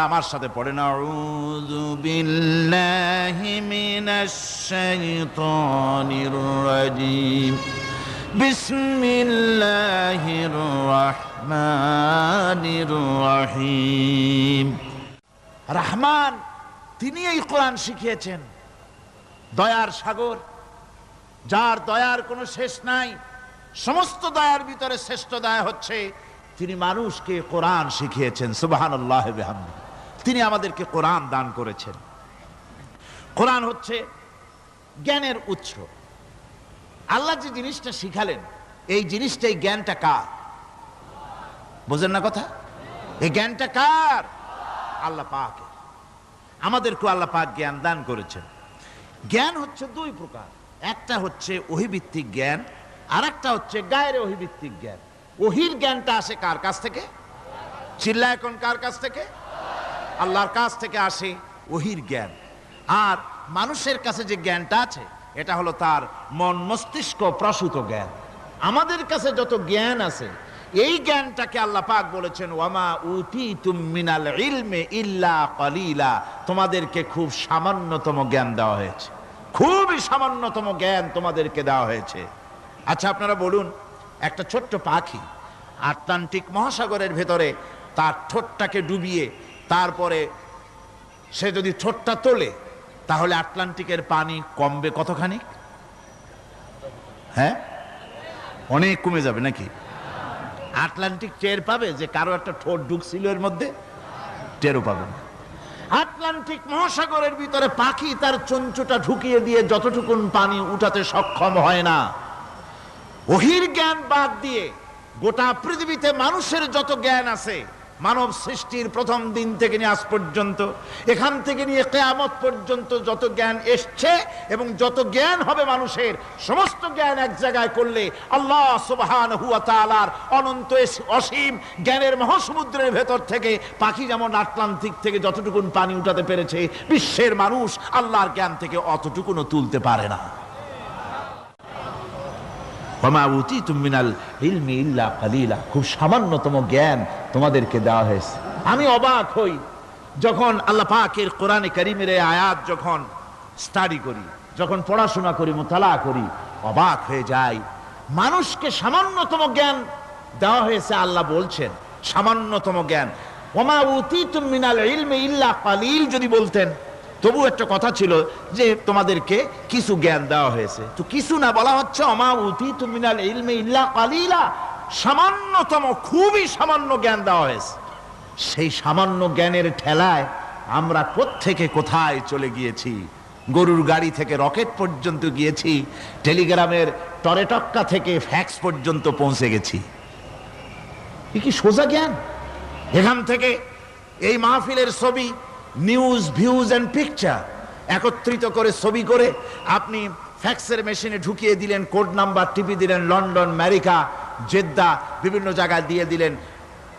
আমার সাথে পড়েন আউযু বিল্লাহি মিনাশ শাইতানির রাজীম বিসমিল্লাহির রহমানির রহিম। রহমান তিনি এই কোরআন শিখিয়েছেন, দয়ার সাগর, যার দয়ার কোনো শেষ নাই। সমস্ত দয়ার ভিতরে শ্রেষ্ঠ দয়া হচ্ছে তিনি মানুষকে কোরআন শিখিয়েছেন। সুবহানাল্লাহ ওয়া বিহামদিহি। তিনি আমাদেরকে কোরআন দান করেছেন। কোরআন হচ্ছে জ্ঞানের উৎস। আল্লাহ যে জিনিসটা শিখালেন, এই জিনিসটাই জ্ঞানটা কার? বুঝেন না কথা? এই জ্ঞানটা কার? আল্লাহ পাকের। আমাদেরকে আল্লাহ পাক জ্ঞান দান করেছেন। জ্ঞান হচ্ছে দুই প্রকার, একটা হচ্ছে ওহীভিত্তিক জ্ঞান, আর একটা হচ্ছে গায়রে ওহীভিত্তিক জ্ঞান। ওহির জ্ঞানটা আসে কার কাছ থেকে? চিল্লা এখন কার কাছ থেকে? আল্লাহর কাছ থেকে আসে ওহির জ্ঞান। আর মানুষের কাছে যে জ্ঞানটা আছে এটা হলো তার মন মস্তিষ্ক প্রসূত জ্ঞান। আমাদের কাছে যত জ্ঞান আছে এই জ্ঞানটাকে আল্লাহ পাক বলেছেন ওয়ামা উতীতুম মিনাল ইলমি ইল্লা কলিলা। তোমাদেরকে খুব সামান্যতম জ্ঞান দেওয়া হয়েছে, খুবই সামান্যতম জ্ঞান তোমাদেরকে দেওয়া হয়েছে। আচ্ছা আপনারা বলুন, একটা ছোট্ট পাখি আটলান্টিক মহাসাগরের ভেতরে তার ঠোঁটটাকে ডুবিয়ে তারপরে সে যদি ঠোঁটটা তোলে তাহলে আটলান্টিকের পানি কমবে কতখানি? হ্যাঁ, অনেক কমে যাবে নাকি? আটলান্টিক টের পাবে যে কারো একটা ঠোঁট ঢুকছিল এর মধ্যে? টেরও পাবে না। আটলান্টিক মহাসাগরের ভিতরে পাখি তার চঞ্চুটা ঢুকিয়ে দিয়ে যতটুকুন পানি উঠাতে সক্ষম হয় না। ওহির জ্ঞান বাদ দিয়ে গোটা পৃথিবীতে মানুষের যত জ্ঞান আছে, মানব সৃষ্টির প্রথম দিন থেকে নিয়ে আজ পর্যন্ত, এখান থেকে নিয়ে কিয়ামত পর্যন্ত যত জ্ঞান এসছে এবং যত জ্ঞান হবে মানুষের, সমস্ত জ্ঞান এক জায়গায় করলে আল্লাহ সুবহানাহু ওয়া তাআলার অনন্ত অসীম জ্ঞানের মহাসমুদ্রের ভেতর থেকে পাখি যেমন আটলান্টিক থেকে যতটুকুন পানি উঠাতে পেরেছে, বিশ্বের মানুষ আল্লাহর জ্ঞান থেকে অতটুকুনও তুলতে পারে না। খুব সামান্যতম জ্ঞান তোমাদেরকে দেওয়া হয়েছে। আমি অবাক হই যখন আল্লাহ পাকের কোরআনে কারীমের এই আয়াত যখন স্টাডি করি, যখন পড়াশোনা করি, মুতালা করি, অবাক হয়ে যাই। মানুষকে সামান্যতম জ্ঞান দেওয়া হয়েছে। আল্লাহ বলছেন সামান্যতম জ্ঞান। ওমা উতীতুম মিনাল ইলমি ইল্লা কালিল যদি বলতেন তবু একটা কথা ছিল যে তোমাদেরকে কিছু জ্ঞান দেওয়া হয়েছে। তো কিছু না, বলা হচ্ছে ওমা উতীতুম মিনাল ইলমি ইল্লা কালিলা, সামান্যতম, খুবই সামান্য জ্ঞান দেওয়া হয়েছে। সেই সামান্য জ্ঞানের ঠেলায় আমরা কোত্থেকে কোথায় চলে গিয়েছি। গরুর গাড়ি থেকে রকেট পর্যন্ত গিয়েছি, টেলিগ্রামের টরেটক্কা থেকে ফ্যাক্স পর্যন্ত পৌঁছে গেছি। কি সোজা জ্ঞান! এখান থেকে এই মাহফিলের ছবি, নিউজ, ভিউজ এন্ড পিকচার একত্রিত করে ছবি করে আপনি ফ্যাক্সের মেশিনে ঢুকিয়ে দিলেন, কোড নাম্বার টিপি দিলেন, লন্ডন, আমেরিকা, জেদ্দা, বিভিন্ন জায়গায় দিয়ে দিলেন।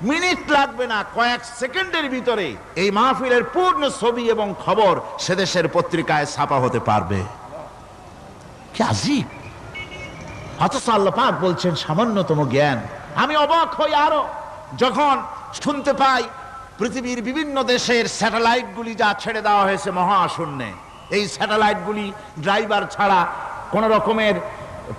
মিনিট লাগবে না, কয়েক সেকেন্ডের ভিতরে এই মাহফিলের পূর্ণ ছবি এবং খবর সে দেশের পত্রিকায় ছাপা হতে পারবে। কি আজীব! অথচ আল্লাহ পাক বলছেন সামান্যতম জ্ঞান। আমি অবাক হই আরো যখন শুনতে পাই পৃথিবীর বিভিন্ন দেশের স্যাটেলাইটগুলি যা ছেড়ে দেওয়া হয়েছে মহাশূন্যে, এই স্যাটেলাইটগুলি ড্রাইভার ছাড়া, কোন রকমের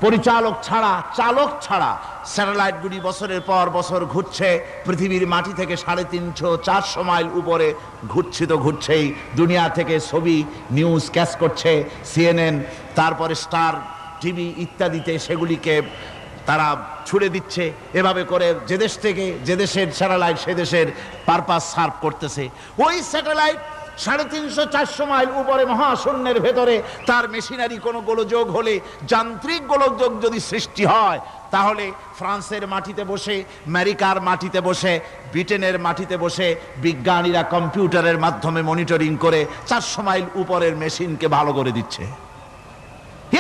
পরিচালক ছাড়া, চালক ছাড়া স্যাটেলাইটগুলি বছরের পর বছর ঘুরছে, পৃথিবীর মাটি থেকে 350-400 মাইল উপরে ঘুরছে। তো ঘুরছেই, দুনিয়া থেকে ছবি, নিউজ ক্যাচ করছে, সিএনএন, তারপরে স্টার টিভি ইত্যাদিতে সেগুলিকে তারা ছুড়ে দিচ্ছে। এভাবে করে যে দেশ থেকে যে দেশের স্যাটেলাইট সে দেশের পারপাস সার্ভ করতেছে। ওই স্যাটেলাইট 350-400 মাইল উপরে মহাশূন্যের ভেতরে তার মেশিনারি কোনো গোলযোগ হলে, যান্ত্রিক গোলযোগ যদি সৃষ্টি হয়, তাহলে ফ্রান্সের মাটিতে বসে, আমেরিকার মাটিতে বসে, ব্রিটেনের মাটিতে বসে বিজ্ঞানীরা কম্পিউটারের মাধ্যমে মনিটরিং করে 400 মাইল উপরের মেশিনকে ভালো করে দিচ্ছে।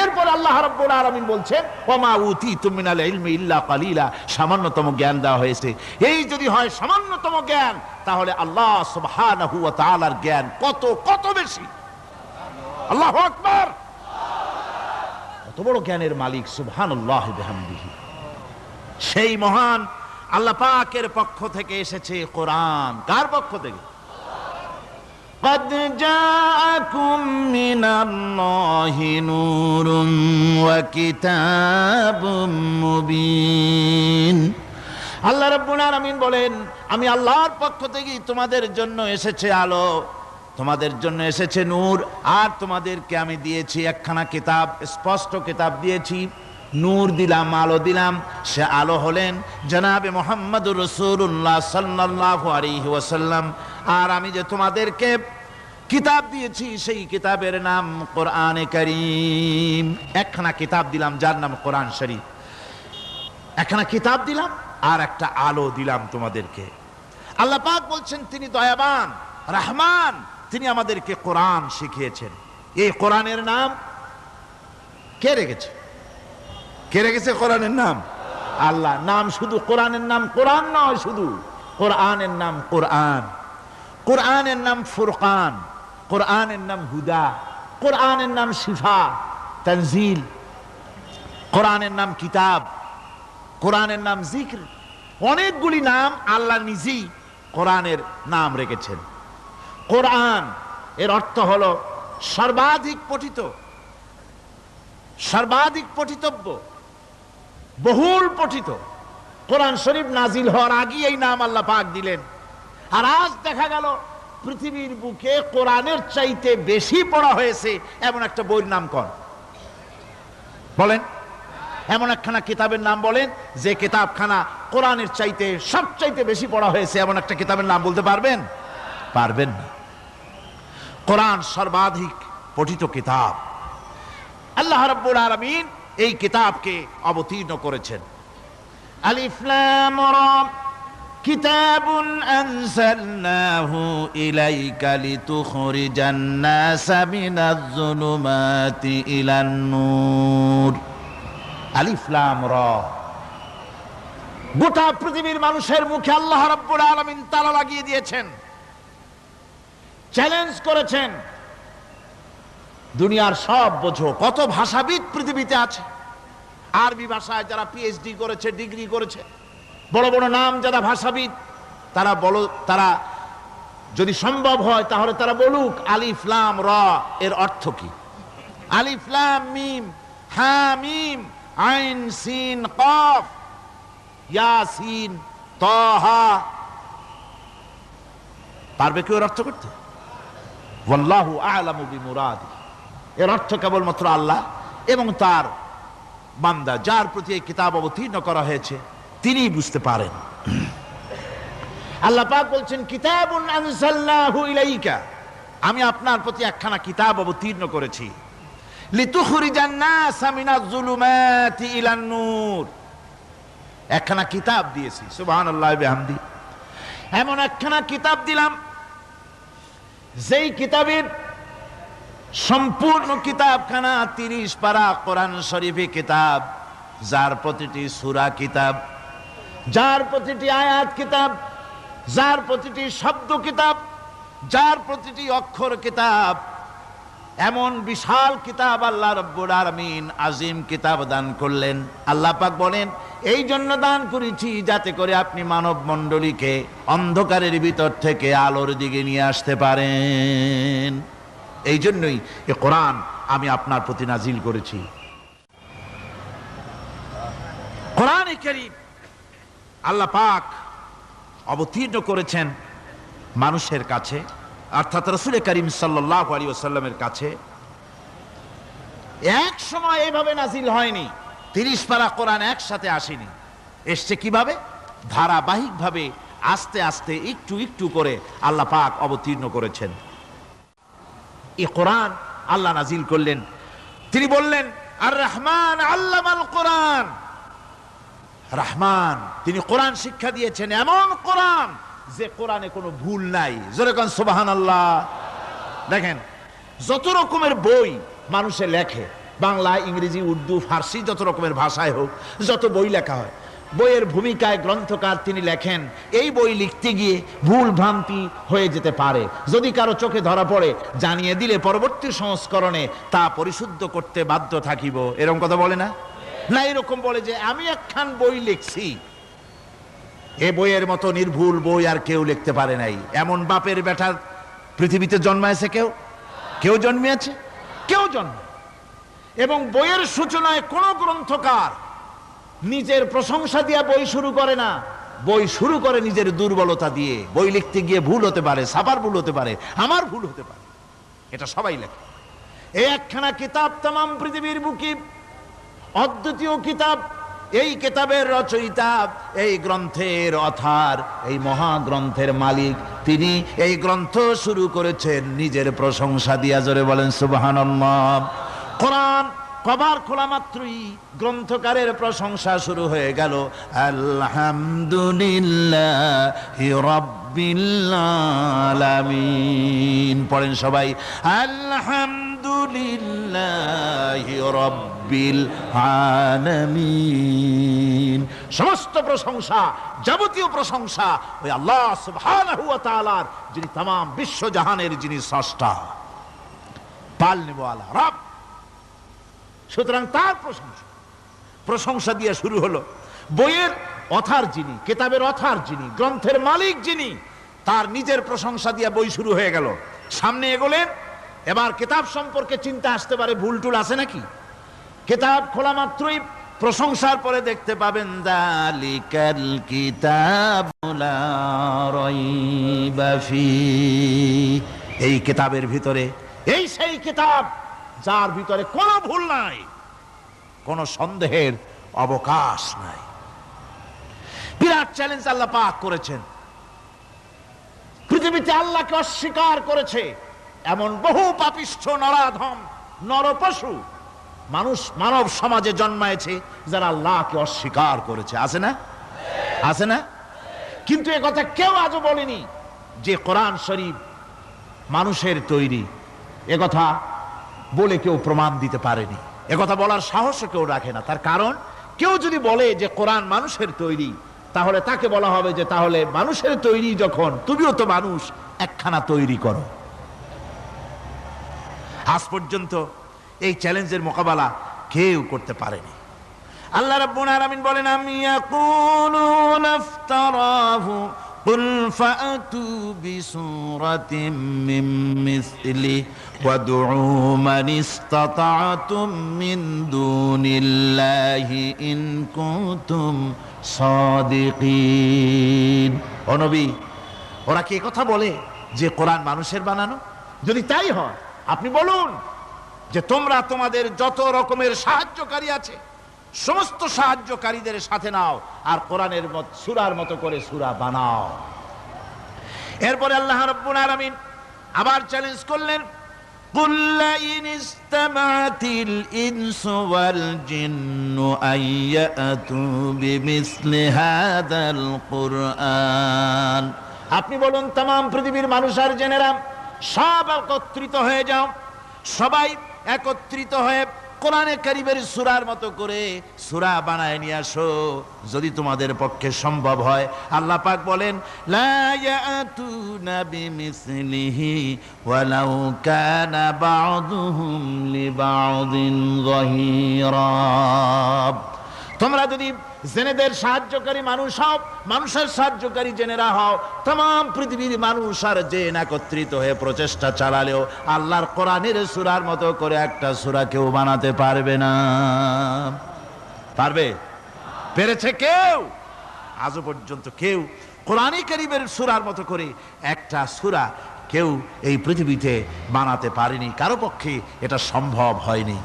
এরপর আল্লাহ রাব্বুল আলামিন বলছেন ওমা উতীতুম মিনাল ইলমি ইল্লা কালিলা, সামান্যতম জ্ঞান দেওয়া হয়েছে। এই যদি হয় সামান্যতম জ্ঞান, তাহলে আল্লাহ সুবহানাহু ওয়া তাআলার জ্ঞান কত কত বেশি। আল্লাহু আকবার! কত বড় জ্ঞানের মালিক সুবহানাল্লাহ বিহামদিহি। সেই মহান আল্লাহ পাকের পক্ষ থেকে এসেছে কোরআন। কার পক্ষ থেকে? قد جاءكم من الله نور وكتاب مبين আল্লাহ রাব্বুল আলামিন বলেন, আমি আল্লাহর পক্ষ থেকে তোমাদের জন্য এসেছে আলো, তোমাদের জন্য এসেছে নূর, আর তোমাদেরকে আমি দিয়েছি একখানা কিতাব, স্পষ্ট কিতাব দিয়েছি। নূর দিলাম, আলো দিলাম। সে আলো হলেন জনাবে মুহাম্মদুর রাসূলুল্লাহ সাল্লাল্লাহু আলাইহি ওয়াসাল্লাম। আর আমি যে তোমাদেরকে কিতাব দিয়েছি সেই কিতাবের নাম কোরআনে কারীম। একখানা কিতাব দিলাম যার নাম কোরআন শরীফ। একখানা কিতাব দিলাম আর একটা আলো দিলাম তোমাদেরকে। আল্লাহ পাক বলছেন তিনি দয়াবান রহমান, তিনি আমাদেরকে কোরআন শিখিয়েছেন। এই কোরআনের নাম কে রেখেছে? কে রেখেছে কোরআনের নাম? আল্লাহ। নাম শুধু কোরআনের নাম কোরআন নয়, শুধু কোরআনের নাম কোরআন। কোরআনের নাম ফুরকান, কোরআনের নাম হুদা, কোরআনের নাম শিফা তানজিল, কোরআনের নাম কিতাব, কোরআনের নাম জিক্র। অনেকগুলি নাম আল্লাহ নিজেই কোরআনের নাম রেখেছেন। কোরআন এর অর্থ হলো সর্বাধিক পঠিত, সর্বাধিক পঠিতব্য, বহুল পঠিত। কোরআন শরীফ নাজিল হওয়ার আগে এই নাম আল্লাহ পাক দিলেন। আর আজ দেখা গেল পৃথিবীর বুকে কোরআনের চাইতে বেশি পড়া হয়েছে এমন একটা বইয়ের নাম কোন? বলেন, এমন একখানা কিতাবের নাম বলেন যে কিতাবখানা কোরআনের চাইতে সবচাইতে বেশি পড়া হয়েছে, এমন একটা কিতাবের নাম বলতে পারবেন? পারবেন না। কোরআন সর্বাধিক পঠিত কিতাব। আল্লাহ রাব্বুল আলামিন এই কিতাবকে অবতীর্ণ করেছেন। আলিফ লাম রা কিতাবুন আনজালনাহু ইলাইকা লিতুখরিজান নাসা মিনাজ যুলুমাতি ইলান নূর। আলিফ লাম রা। গোটা পৃথিবীর মানুষের মুখে আল্লাহ রাব্বুল আলামিন তালা লাগিয়ে দিয়েছেন, চ্যালেঞ্জ করেছেন, দুনিয়ার সব বোঝো। কত ভাষাবিদ পৃথিবীতে আছে, আরবি ভাষায় যারা পিএইচডি করেছে, ডিগ্রি করেছে, বড় বড় নাম যারা ভাষাবিদ, তারা বলো, তারা যদি সম্ভব হয় তাহলে তারা বলুক আলিফ লাম রা এর অর্থ কি। আলিফ লাম মিম হা মিম আইন সিন কফ ইয়াসিন তাহা, পারবে কেউ এর অর্থ করতে? ওয়াল্লাহু আ'লামু বিমুরাদি। এর অর্থ কেবলমাত্র আল্লাহ এবং তার বান্দা, যার প্রতি এই কিতাব অবতীর্ণ করা হয়েছে, তিনিই বুঝতে পারেন। আল্লাহ পাক বলছেন কিতাবুন আনজালনাহু ইলাইকা, আমি আপনার প্রতি একখানা কিতাব অবতীর্ণ করেছি। লিতুখরিজান নাসা মিনাজ যুলুমাতি ইলান নূর, একখানা কিতাব দিয়েছি। সুবহানাল্লাহি বিহামদি। এমন একখানা কিতাব দিলাম যেই কিতাবের সম্পূর্ণ কিতাবখানা 30 পারা কোরআন শরীফে কিতাব, যার প্রতিটি সূরা কিতাব, যার প্রতিটি আয়াত কিতাব, যার প্রতিটি শব্দ কিতাব, যার প্রতিটি অক্ষর কিতাব। এমন বিশাল কিতাব আল্লাহ রাব্বুল আলামিন আজিম কিতাব দান করলেন। আল্লাহ পাক বলেন এই জন্য দান করেছি যাতে করে আপনি মানব মণ্ডলীকে অন্ধকারের ভিতর থেকে আলোর দিকে নিয়ে আসতে পারেন। এই জন্যই এ কোরআন আমি আপনার প্রতি নাজিল করেছি। কোরআনে কারীম আল্লাহ পাক অবতীর্ণ করেছেন মানুষের কাছে, অর্থাৎ রাসূল করিম সাল্লাল্লাহু আলাইহি ওয়াসাল্লামের কাছে। এক সময় এইভাবে নাজিল হয়নি, 30 পারা কোরআন একসাথে আসেনি। এসছে কিভাবে? ধারাবাহিকভাবে, আস্তে আস্তে, একটু একটু করে আল্লাহ পাক অবতীর্ণ করেছেন। এই কোরআন আল্লাহ নাজিল করলেন। তিনি বললেন আর রহমান আল্লামাল কোরআন। রহমান, তিনি কোরআন শিক্ষা দিয়েছেন, এমন কোরআন যে কোরআনে কোনো ভুল নাই। জোরে কোন সুবহানাল্লাহ। দেখেন যত রকমের বই মানুষে লেখে, বাংলা, ইংরেজি, উর্দু, ফার্সি, যত রকমের ভাষায় হোক, যত বই লেখা হয়, বইয়ের ভূমিকায় গ্রন্থকার তিনি লেখেন এই বই লিখতে গিয়ে ভুল ভ্রান্তি হয়ে যেতে পারে। যদি কারো চোখে ধরা পড়ে জানিয়ে দিলে পরবর্তী সংস্করণে তা পরিশুদ্ধ করতে বাধ্য থাকিব। এরকম কথা বলে না? না, এরকম বলে যে আমি একখান বই লিখছি, এ বইয়ের মতো নির্ভুল বই আর কেউ লিখতে পারে নাই। এমন বাপের বেটার পৃথিবীতে জন্মাইছে কেউ? কেউ জন্মিয়েছে? কেউ জন্ম। এবং বইয়ের সূচনায় কোন গ্রন্থকার নিজের প্রশংসা দিয়ে বই শুরু করে না, বই শুরু করে নিজের দুর্বলতা দিয়ে। বই লিখতে গিয়ে ভুল হতে পারে, ছাপার ভুল হতে পারে, আমার ভুল হতে পারে, এটা সবাই লেখে। এই একখানা কিতাব তামাম পৃথিবীর বুকে অদ্বিতীয় কিতাব। এই কিতাবের রচয়িতা, এই গ্রন্থের অথার, এই মহাগ্রন্থের মালিক, তিনি এই গ্রন্থ শুরু করেছেন নিজের প্রশংসা দিয়া। জোরে বলেন সুবহানাল্লাহ। কোরআন কভার খোলা মাত্রই গ্রন্থকারের প্রশংসা শুরু হয়ে গেল। আলহামদুলিল্লাহি রাব্বিল আলামিন। পড়েন সবাই, আলহামদুলিল্লাহি রাব্বিল আলামিন। সমস্ত প্রশংসা, যাবতীয় প্রশংসা ওই আল্লাহ সুবহানাহু ওয়া তাআলার, যিনি तमाम বিশ্ব জাহানের যিনি স্রষ্টা, পালনেওয়ালা রব। সুতরাং তার প্রশংসা দিয়ে শুরু হলো। বইয়ের অথার যিনি, কিতাবের অথার যিনি, গ্রন্থের মালিক যিনি, তার নিজের প্রশংসা দিয়ে বই শুরু হয়ে গেল। সামনে এগোলেন, এবার কিতাব সম্পর্কে চিন্তা আসতে পারে, ভুল টুল আছে নাকি? কিতাব খোলা মাত্রই প্রশংসার পরে দেখতে পাবেন যালিকাল কিতাবু লা রাইবা ফীহি। এই কিতাবের ভিতরে, এই সেই কিতাব যার ভিতরে কোনো ভুল নাই, কোনো সন্দেহের অবকাশ নাই। বিরাট চ্যালেঞ্জ আল্লাহ পাক করেছেন। পৃথিবীতে আল্লাহকে অস্বীকার করেছে এমন বহু পাপিষ্ঠ নরাধম নরপশু মানুষ মানব সমাজে জন্মায়েছে যারা আল্লাহকে অস্বীকার করেছে। আছে না? আছে না? কিন্তু এ কথা কেউ আজও বলেনি যে কোরআন শরীফ মানুষের তৈরি। এ কথা বলে কেউ প্রমাণ দিতে পারেনি, এ কথা বলার সাহস কেউ রাখে না। তার কারণ, কেউ যদি বলে যে কোরআন মানুষের তৈরি, তাহলে তাকে বলা হবে যে তাহলে মানুষের তৈরি যখন, তুমিও তো মানুষ, একখানা তৈরি করো। আজ পর্যন্ত এই চ্যালেঞ্জের মোকাবেলা কেউ করতে পারেনি। আল্লাহ রাব্বুল আলামিন বলেন, আম ইয়াকুলুনা ইফতারাহু কুল ফাআতু বিসূরাতিন মিন মিসলিহি ওয়াদউ মান ইসতাতা'তুম মিন দুনিল্লাহি ইন কুনতুম সাদিকিন। ও নবী, ওরা কি কথা বলে যে কোরআন মানুষের বানানো? যদি তাই হয়, আপনি বলুন যে তোমরা তোমাদের যত রকমের সাহায্যকারী আছে সমস্ত সাহায্যকারীদের সাথে নাও আর কোরআনের সূরার মতো করে সূরা বানাও। এরপরে আল্লাহ রাব্বুল আলামিন আবার চ্যালেঞ্জ করলেন, কুল লা ইন ইসতামা'তিল ইনসু ওয়াল জিন্নু আইয়াতু বিমিসলি হাযাল কুরআন। আপনি বলুন, तमाम পৃথিবীর মানুষ আর জেনেরা সব একত্রিত হয়ে যাও, সবাই একত্রিত হয়ে কোরআনে কারীমের সূরার মতো করে সূরা বানায় নিয়ে আসো যদি তোমাদের পক্ষে সম্ভব হয়। আল্লাহ পাক বলেন, লা ইয়াতুনা বিমিসলিহি ওয়ালাউ কানা বা'দুহুম লিবা'দিন যাহিরা। তোমরা যদি জেনেদের সাহায্যকারী মানুষ হও, মানুষের সাহায্যকারী জেনেরা হও, तमाम পৃথিবীর মানুষ আর জেন একত্রিত হয়ে প্রচেষ্টা চালালেও আল্লাহর কোরআনের সূরার মতো করে একটা সূরা কেউ বানাতে পারবে না। পারবে? পেরেছে কেউ? আজও পর্যন্ত কেউ কোরআনে কারীমের সূরার মতো করে একটা সূরা কেউ এই পৃথিবীতে বানাতে পারেনি, কারো পক্ষে এটা সম্ভব হয়নি।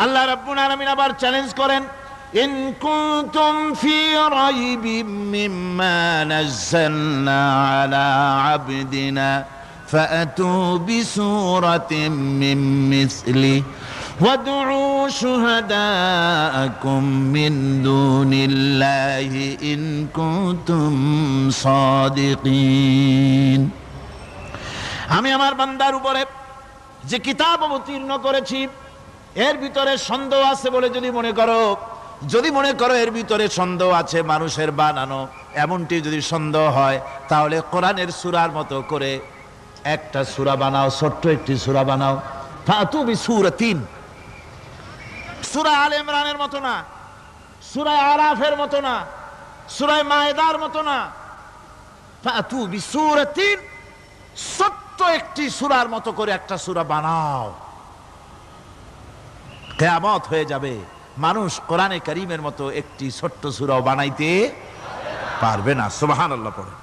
আল্লাহ রাব্বুল আলামিন আবার চ্যালেঞ্জ করেন, ইন কুনতুম ফি রাইবিম মিম্মা নাযালনা আলা আবদিনা ফাআতু বিসূরাতিন মিন মিসলিহি ওয়াদউ শুহাদাআকুম মিন দুনিল্লাহি ইন কুনতুম সাদিকিন। আমি আমার বান্দার উপরে যে কিতাব অবতীর্ণ করেছি এর ভিতরে সন্দেহ আছে বলে যদি মনে করো এর ভিতরে সন্দেহ আছে মানুষের বানানো, এমনটি যদি সন্দেহ হয়, তাহলে কোরআনের সূরার মতো করে একটা সূরা বানাও, ছোট্ট একটি সূরা বানাও। ফাতু বিসূরাতিন, সূরা আলে ইমরানের মতো না, সূরা আরাফের মতো না, সূরা মায়েদার মতো না। ফাতু বিসূরাতিন, ছোট্ট একটি সূরার মতো করে একটা সূরা বানাও। কিয়ামত হয়ে যাবে, মানুষ কোরআনে কারীমের মতো একটি ছোট্ট সূরা বানাইতে পারবে না। সুবহানাল্লাহ পড়ে।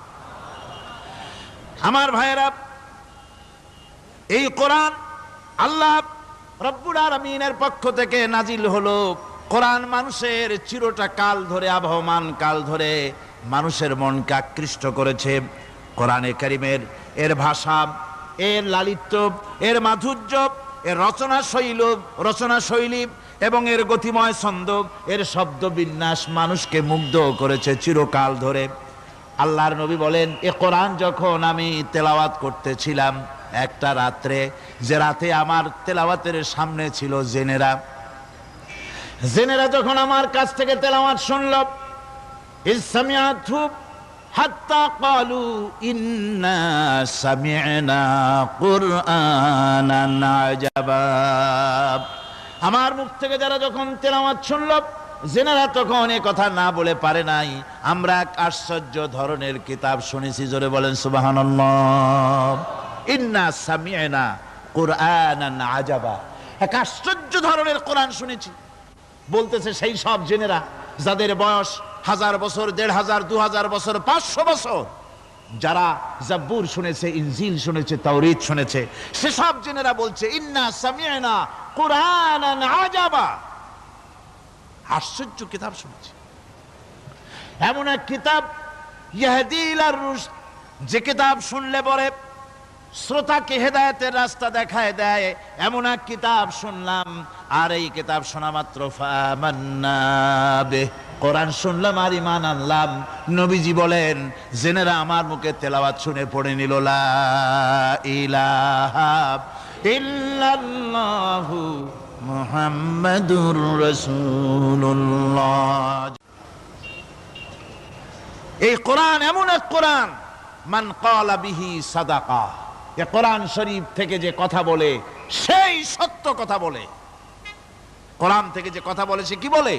আমার ভাইয়েরা, এই কোরআন আল্লাহ রব্বুল আলামিনের পক্ষ থেকে নাজিল হলো। কোরআন মানুষের চিরটা কাল ধরে, আবহমান কাল ধরে মানুষের মনকে আকৃষ্ট করেছে। কোরআনে কারীমের এর ভাষা, এর লালিত্য, এর মাধুর্য, এর রচনা শৈলী এবং এর গতিময় ছন্দ, এর শব্দ বিন্যাস মানুষকে মুগ্ধ করেছে চিরকাল ধরে। আল্লাহর নবী বলেন, এ কোরআন যখন আমি তেলাওয়াত করতেছিলাম একটা রাত্রে, যে রাতে আমার তেলাওয়াতের সামনে ছিল জেনেরা যখন আমার কাছ থেকে তেলাওয়াত শুনল, ইসসামিআতু হাত্তা ক্বালু ইন্না সামি'না কুরআনান আজাবা। আমার মুখ থেকে যারা যখন তেলাওয়াত শুনল, জেনারা তখন এ কথা না বলে পারে নাই, আমরা এক আশ্চর্য ধরনের কিতাব শুনেছি। জোরে বলেন সুবহানাল্লাহ। ইন্না সামি'না কুরআনান আজাবা, এক আশ্চর্য ধরনের কোরআন শুনেছি। বলতেছে সেই সব জেনেরা যাদের বয়স 1000 বছর, 1500, 2000 বছর, 500 বছর, যারা জাব্বুর শুনেছে, ইনজিল শুনেছে, তাওরীত শুনেছে, সেসব জেনেরা বলছে ইন্না সামি'না কুরআনান আজাবা, আশ্চর্য কিতাব শুনেছি। এমন এক কিতাব ইয়াহদি ইলার রুশদ, যে কিতাব শুনলে পরে শ্রোতাকে হেদায়েতের রাস্তা দেখায় দেয়, এমন এক কিতাব শুনলাম। আর এই কিতাব শোনা মাত্র ফামান্না বিহি, কোরআন শুনলাম আর ঈমান আনলাম। নবীজি বলেন, জেনেরা আমার মুখে তেলাওয়াত শুনে পড়ে নিল লা ইলাহা ইল্লাল্লাহু মুহাম্মাদুর রাসূলুল্লাহ। এই কোরআন এমন এক কোরআন, মান ক্বালা বিহি সাদাকা, এ কোরআন শরীফ থেকে যে কথা বলে সেই সত্য কথা বলে। কোরআন থেকে যে কথা বলে সে কি বলে?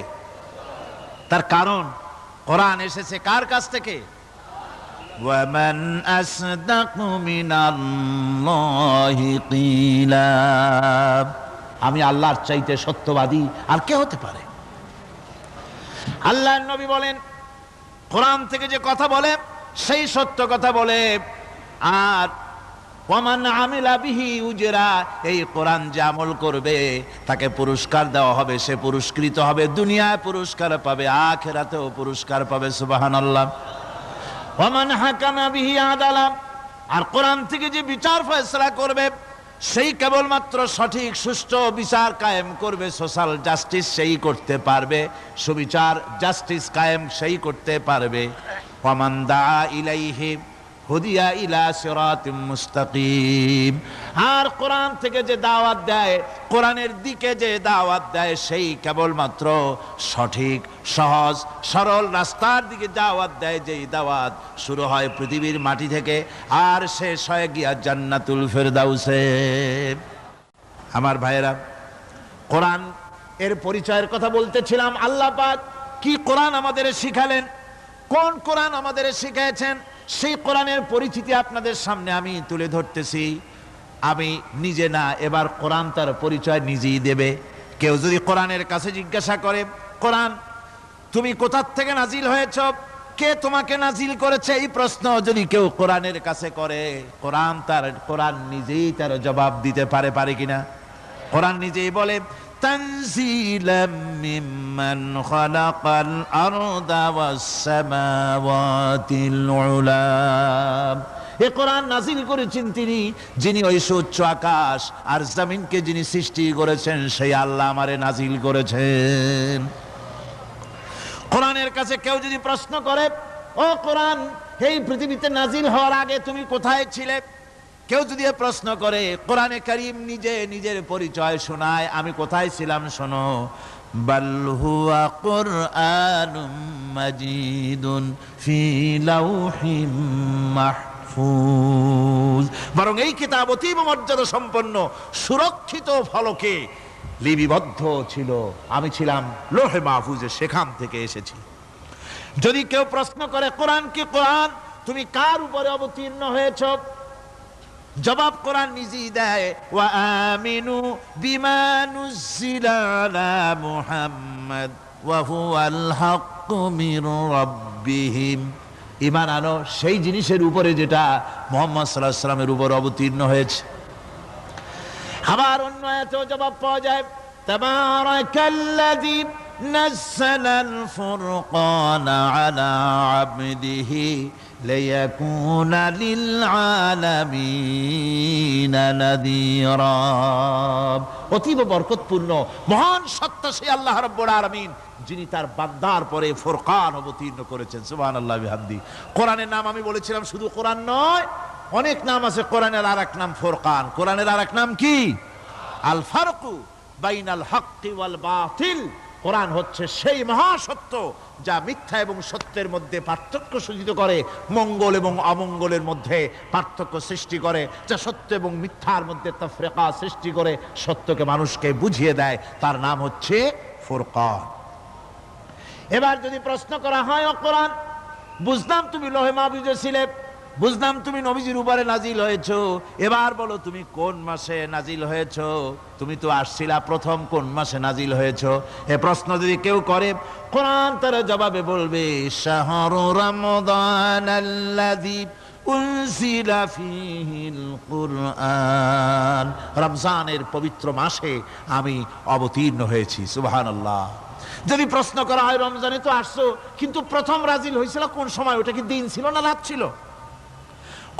তার কারণ কোরআন এসেছে কার কাছ থেকে? ওয়ামান আসদাকু মিনাল্লাহি কিলা, আমি আল্লাহর চাইতে সত্যবাদী আর কে হতে পারে? আল্লাহর নবী বলেন, কোরআন থেকে যে কথা বলে সেই সত্য কথা বলে। আর ওয়ামান আমিলা বিহি উজরা, এই কোরআন যে আমল করবে তাকে পুরস্কার দেওয়া হবে, সে পুরস্কৃত হবে, দুনিয়ায় পুরস্কার পাবে, আখিরাতেও পুরস্কার পাবে। সুবহানাল্লাহ। ওয়ামান হাকামা বিহি আদালা, আর কোরআন থেকে যে বিচার ফয়সালা করবে সেই কেবলমাত্র সঠিক সুষ্ঠু বিচার কায়েম করবে, সোশ্যাল জাস্টিস সেই করতে পারবে, সুবিচার জাস্টিস কায়েম সেই করতে পারবে। ওয়ামান দাআ ইলাইহি হুদিয়া ইলা সিরাতিম মুস্তাকিম, আর কোরআন থেকে যে দাওয়াত দেয়, কোরআনের দিকে যে দাওয়াত দেয়, সেই কেবলমাত্র সঠিক সহজ সরল রাস্তার দিকে দাওয়াত দেয়, যেই দাওয়াত শুরু হয় পৃথিবীর মাটি থেকে আর শেষ হয় গিয়া জান্নাতুল ফেরদাউসে। আমার ভাইয়েরা, কোরআন এর পরিচয়ের কথা বলতেছিলাম। আল্লাহ পাক কি কোরআন আমাদের শিখালেন, কোন কোরআন আমাদের শিখিয়েছেন, সেই কোরআনের পরিচিতি আপনাদের সামনে আমি তুলে ধরতেছি। আমি নিজে না, এবার কোরআন তার পরিচয় নিজেই দেবে। কেউ যদি কোরআনের কাছে জিজ্ঞাসা করে, কোরআন তুমি কোথা থেকে নাজিল হয়েছ, কে তোমাকে নাজিল করেছে, এই প্রশ্ন যদি কেউ কোরআনের কাছে করে, কোরআন নিজেই তার জবাব দিতে পারে কিনা? কোরআন নিজেই বলে, তানজিলাম মিম্মান খালাকাল আরদা ওয়াস সামাওয়াতিল উলা, এ কোরআন নাজিল করেছেন তিনি, যিনি ওই সুউচ্চ আকাশ আর জমিনকে যিনি সৃষ্টি করেছেন, সেই আল্লাহ আমারে নাজিল করেছেন। কোরআনের কাছে কেউ যদি প্রশ্ন করে, ও কোরআন, এই পৃথিবীতে নাজিল হওয়ার আগে তুমি কোথায় ছিলে, কেউ যদি প্রশ্ন করে, কোরআনে কারীম নিজের পরিচয় শোনায়, আমি কোথায় ছিলাম শোনো। বাল হুয়া কুরআনুম মাজিদুন ফি লাউহিম মাহফুজ, বরং এই কিতাব অতীব মর্যাদা সম্পন্ন সুরক্ষিত ফলকে লিপিবদ্ধ ছিল, আমি ছিলাম লৌহে মাহফুজে, সেখান থেকে এসেছি। যদি কেউ প্রশ্ন করে, কোরআন কি, কোরআন তুমি কার উপরে অবতীর্ণ হয়েছ, জবাব কোরআন নিজেই দেয়, ওয়া আমিনু বিমা নুজিলা আলা মুহাম্মাদ ওয়া হুয়াল হাক্কু মির রাব্বিহিম। ঈমান আনো সেই জিনিসের উপরে যেটা মুহাম্মদ সাল্লাল্লাহু আলাইহি ওয়াসাল্লামের উপর অবতীর্ণ হয়েছে। আবার অন্য আয়াতেও জবাব পাওয়া যায়, তাবারাকাল্লাযী নাযালাল ফুরকানা আলা আবদিহি লিয়াকুনা লিল আলামিনা নাযীরা। অতীব বরকতপূর্ণ মহান সত্তা সেই আল্লাহ রাব্বুল আলামিন, যিনি তার বান্দার পরে ফুরকান অবতীর্ণ করেছেন। সুবহানাল্লাহি ওয়া বিহামদিহি। কোরআনের নাম আমি বলেছিলাম শুধু কোরআন নয়, অনেক নাম আছে। কোরআনের আরেক নাম ফুরকান। কোরআনের আরেক নাম কি? আল ফারকু বাইনাল হাক্কি ওয়াল বাতিল। কোরআন হচ্ছে সেই মহাসত্য যা মিথ্যা এবং সত্যের মধ্যে পার্থক্য সূচিত করে, মঙ্গল এবং অমঙ্গলের মধ্যে পার্থক্য সৃষ্টি করে, যা সত্য এবং মিথ্যার মধ্যে তাফরিকা সৃষ্টি করে, সত্যকে মানুষকে বুঝিয়ে দেয়। তার নাম হচ্ছে ফুরকান। এবার যদি প্রশ্ন করা হয়, ও কোরআন, বুঝলাম তুমি লৌহে মাহফুজে ছিলে, বুঝলাম তুমি নবীজির উপরে নাজিল হয়েছো, এবার বলো তুমি কোন মাসে নাজিল হয়েছো? তুমি তো আসছিলা প্রথম কোন মাসে নাজিল হয়েছো? এ প্রশ্ন যদি কেউ করে, কোরআন তার জবাবে বলবে, শাহরু রমাদানাল্লাযী উনজিলা ফীহিল কুরআন। রমজানের পবিত্র মাসে আমি অবতীর্ণ হয়েছি। সুবহানাল্লাহ। যদি প্রশ্ন করা হয়, রমজানে তো আসছো, কিন্তু প্রথম নাজিল হয়েছিল কোন সময়? ওটা কি দিন ছিল না রাত ছিল?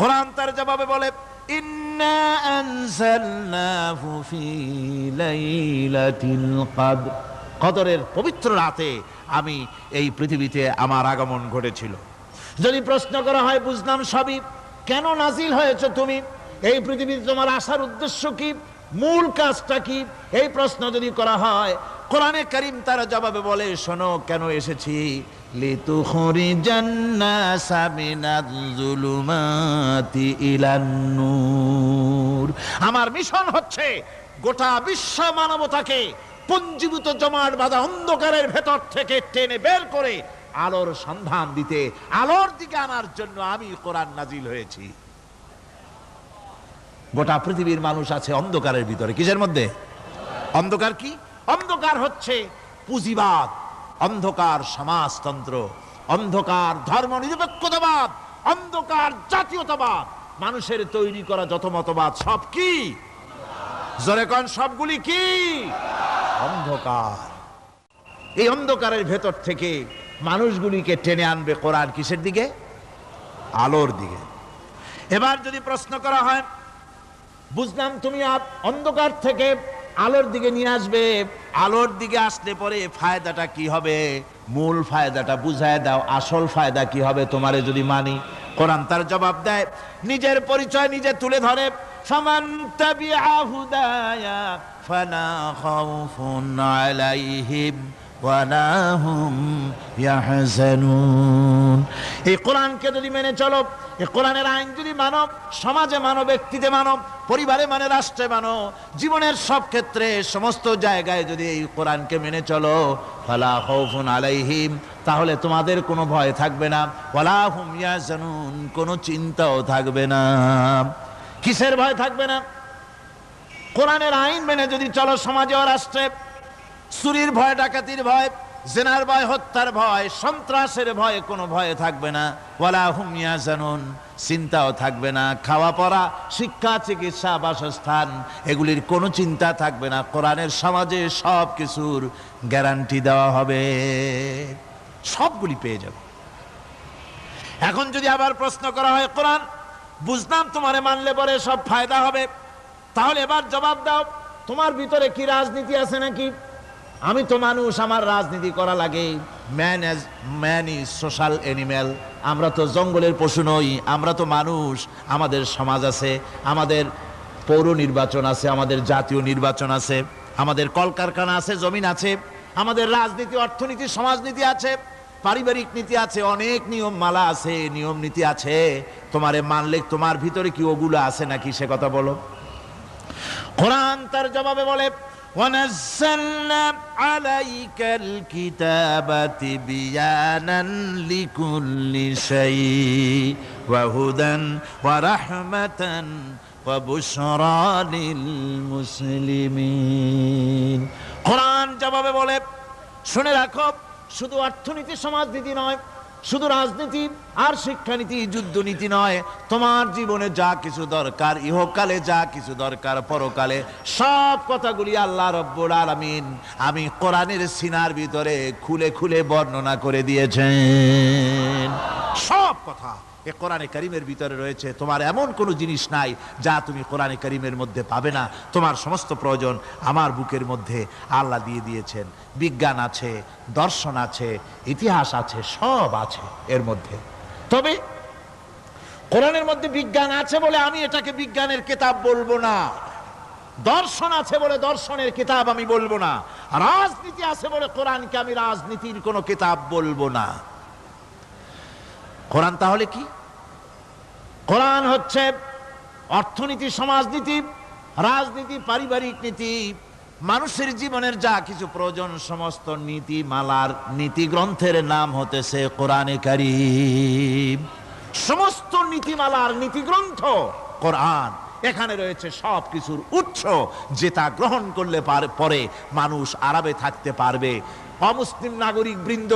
কোরআন তার জবাবে বলে, ইন্না আনজালনাহু ফি লাইলাতিল কদর। কদরের পবিত্র রাতে আমি এই পৃথিবীতে আমার আগমন ঘটেছিল। যদি প্রশ্ন করা হয়, বুঝলাম সবই, কেন নাজিল হয়েছে তুমি? এই পৃথিবীতে তোমার আসার উদ্দেশ্য কি? মূল কাজটা কি? এই প্রশ্ন যদি করা হয়, কোরআনে কারীম তার জবাবে বলে, শোনো কেন এসেছি। লিতুখরিজান নাসা মিনাজ যুলুমাতি ইলান নূর। আমার মিশন হচ্ছে গোটা বিশ্ব মানবতাকে পঞ্জীভূত জমাট বাঁধা অন্ধকারের ভেতর থেকে টেনে বের করে আলোর সন্ধান দিতে, আলোর দিকে আনার জন্য আমি কোরআন নাজিল হয়েছি। গোটা পৃথিবীর মানুষ আছে অন্ধকারের ভিতরে। কিসের মধ্যে? অন্ধকার কি? অন্ধকার হচ্ছে পুঁজিবাদ, অন্ধকার সমাজতন্ত্র, অন্ধকার ধর্ম নিরপেক্ষতাবাদ, অন্ধকার জাতীয়তাবাদ। মানুষের তৈরি করা যত মতবাদ সব কি? জোরে কোন, সবগুলি কি? অন্ধকার। এই অন্ধকারের ভেতর থেকে মানুষগুলিকে টেনে আনবে কোরআন কিসের দিকে? আলোর দিকে। এবার যদি প্রশ্ন করা হয়, বুঝলাম তুমি অন্ধকার থেকে আলোর দিকে নিয়ে আসবে, আলোর দিকে আসলে পরে ফায়দাটা কি হবে? মূল ফায়দাটা বুঝায় দাও, আসল ফায়দা কি হবে তোমারে যদি মানি? কোরআন তার জবাব দেয়, নিজের পরিচয় নিজে তুলে ধরে, ফামান তাবিআ হুদায়া ফালা খাউফুন আলাইহিম ওয়ালা হুম ইয়াহজানুন। এই কোরআনকে যদি মেনে চলো, এই কোরআনের আইন যদি মানো, সমাজে মানো, ব্যক্তিতে মানো, পরিবারে মানে, রাষ্ট্রে মানো, জীবনের সব ক্ষেত্রে সমস্ত জায়গায় যদি এই কোরআনকে মেনে চলো, ফালা খাউফুন আলাইহিম, তাহলে তোমাদের কোনো ভয় থাকবে না, ওয়ালা হুম ইয়াহজানুন, কোনো চিন্তাও থাকবে না। কিসের ভয় থাকবে না? কোরআনের আইন মেনে যদি চলো সমাজে ও রাষ্ট্রে, চুরির ভয়, ডাকাতির ভয়, জেনার ভয়, হত্যার ভয়, সন্ত্রাসের ভয়, কোনো ভয় থাকবে না। ওয়ালা হুম ইয়াহজানুন, চিন্তাও থাকবে না। খাওয়া পড়া, শিক্ষা, চিকিৎসা, বাসস্থান, এগুলির কোনো চিন্তা থাকবে না। কোরআনের সমাজে সব কিছুর গ্যারান্টি দেওয়া হবে, সবগুলি পেয়ে যাবে। এখন যদি আবার প্রশ্ন করা হয়, কোরআন বুঝলাম তোমারে মানলে পরে সব ফায়দা হবে, তাহলে এবার জবাব দাও, তোমার ভিতরে কি রাজনীতি আছে নাকি? আমি তো মানুষ, আমার রাজনীতি করা লাগে। Man is social animal. আমরা তো জঙ্গলের পশু নই, আমরা তো মানুষ। আমাদের সমাজ আছে, আমাদের পৌর নির্বাচন আছে, আমাদের জাতীয় নির্বাচন আছে, আমাদের কলকারখানা আছে, জমিন আছে, আমাদের রাজনীতি, অর্থনীতি, সমাজনীতি আছে, পারিবারিক নীতি আছে, অনেক নিয়ম মালা আছে, নিয়ম নীতি আছে। তোমারে মানলে তোমার ভিতরে কি ওগুলো আছে নাকি সে কথা বলো। কোরআন তার জবাবে বলে, وَنَزَّلْنَا عَلَيْكَ الْكِتَابَ تِبْيَانًا لِكُلِّ شَيْءٍ وَهُدًى وَرَحْمَةً ওয়া বুশরা লিল মুসলিমিন। কোরআন যেভাবে বলে, শুনে রাখো, শুধু অর্থনীতি সমাজনীতি নয়, শুধু রাজনীতি আর শিক্ষানীতি যুদ্ধনীতি নয়, তোমার জীবনে যা কিছু দরকার, ইহকালে যা কিছু দরকার, পরকালে সব কথাগুলি আল্লাহ রব্বুল আলামিন আমি কোরআনের সিনার ভিতরে খুলে খুলে বর্ণনা করে দিয়েছেন। সব কথা এ কোরআনে কারীমের ভিতরে রয়েছে। তোমার এমন কোনো জিনিস নাই যা তুমি কোরআনে কারীমের মধ্যে পাবে না। তোমার সমস্ত প্রয়োজন আমার বুকের মধ্যে আল্লাহ দিয়ে দিয়েছেন। বিজ্ঞান আছে, দর্শন আছে, ইতিহাস আছে, সব আছে এর মধ্যে। তবে কোরআনের মধ্যে বিজ্ঞান আছে বলে আমি এটাকে বিজ্ঞানের কিতাব বলবো না, দর্শন আছে বলে দর্শনের কিতাব আমি বলবো না, রাজনীতি আছে বলে কোরআনকে আমি রাজনীতির কোনো কিতাব বলবো না। কোরআন তাহলে কি? কোরআন হচ্ছে অর্থনীতি, সমাজনীতি, রাজনীতি, পারিবারিক নীতি, মানুষের জীবনের যা কিছু প্রয়োজন, সমস্ত নীতিমালার নীতি গ্রন্থের নাম হতেছে কোরআনে কারীম। সমস্ত নীতিমালার নীতি গ্রন্থ কোরআন। এখানে রয়েছে সব কিছুর উৎস, যেটা গ্রহণ করলে পরে মানুষ আরামে থাকতে পারবে। অমুসলিম নাগরিক বৃন্দ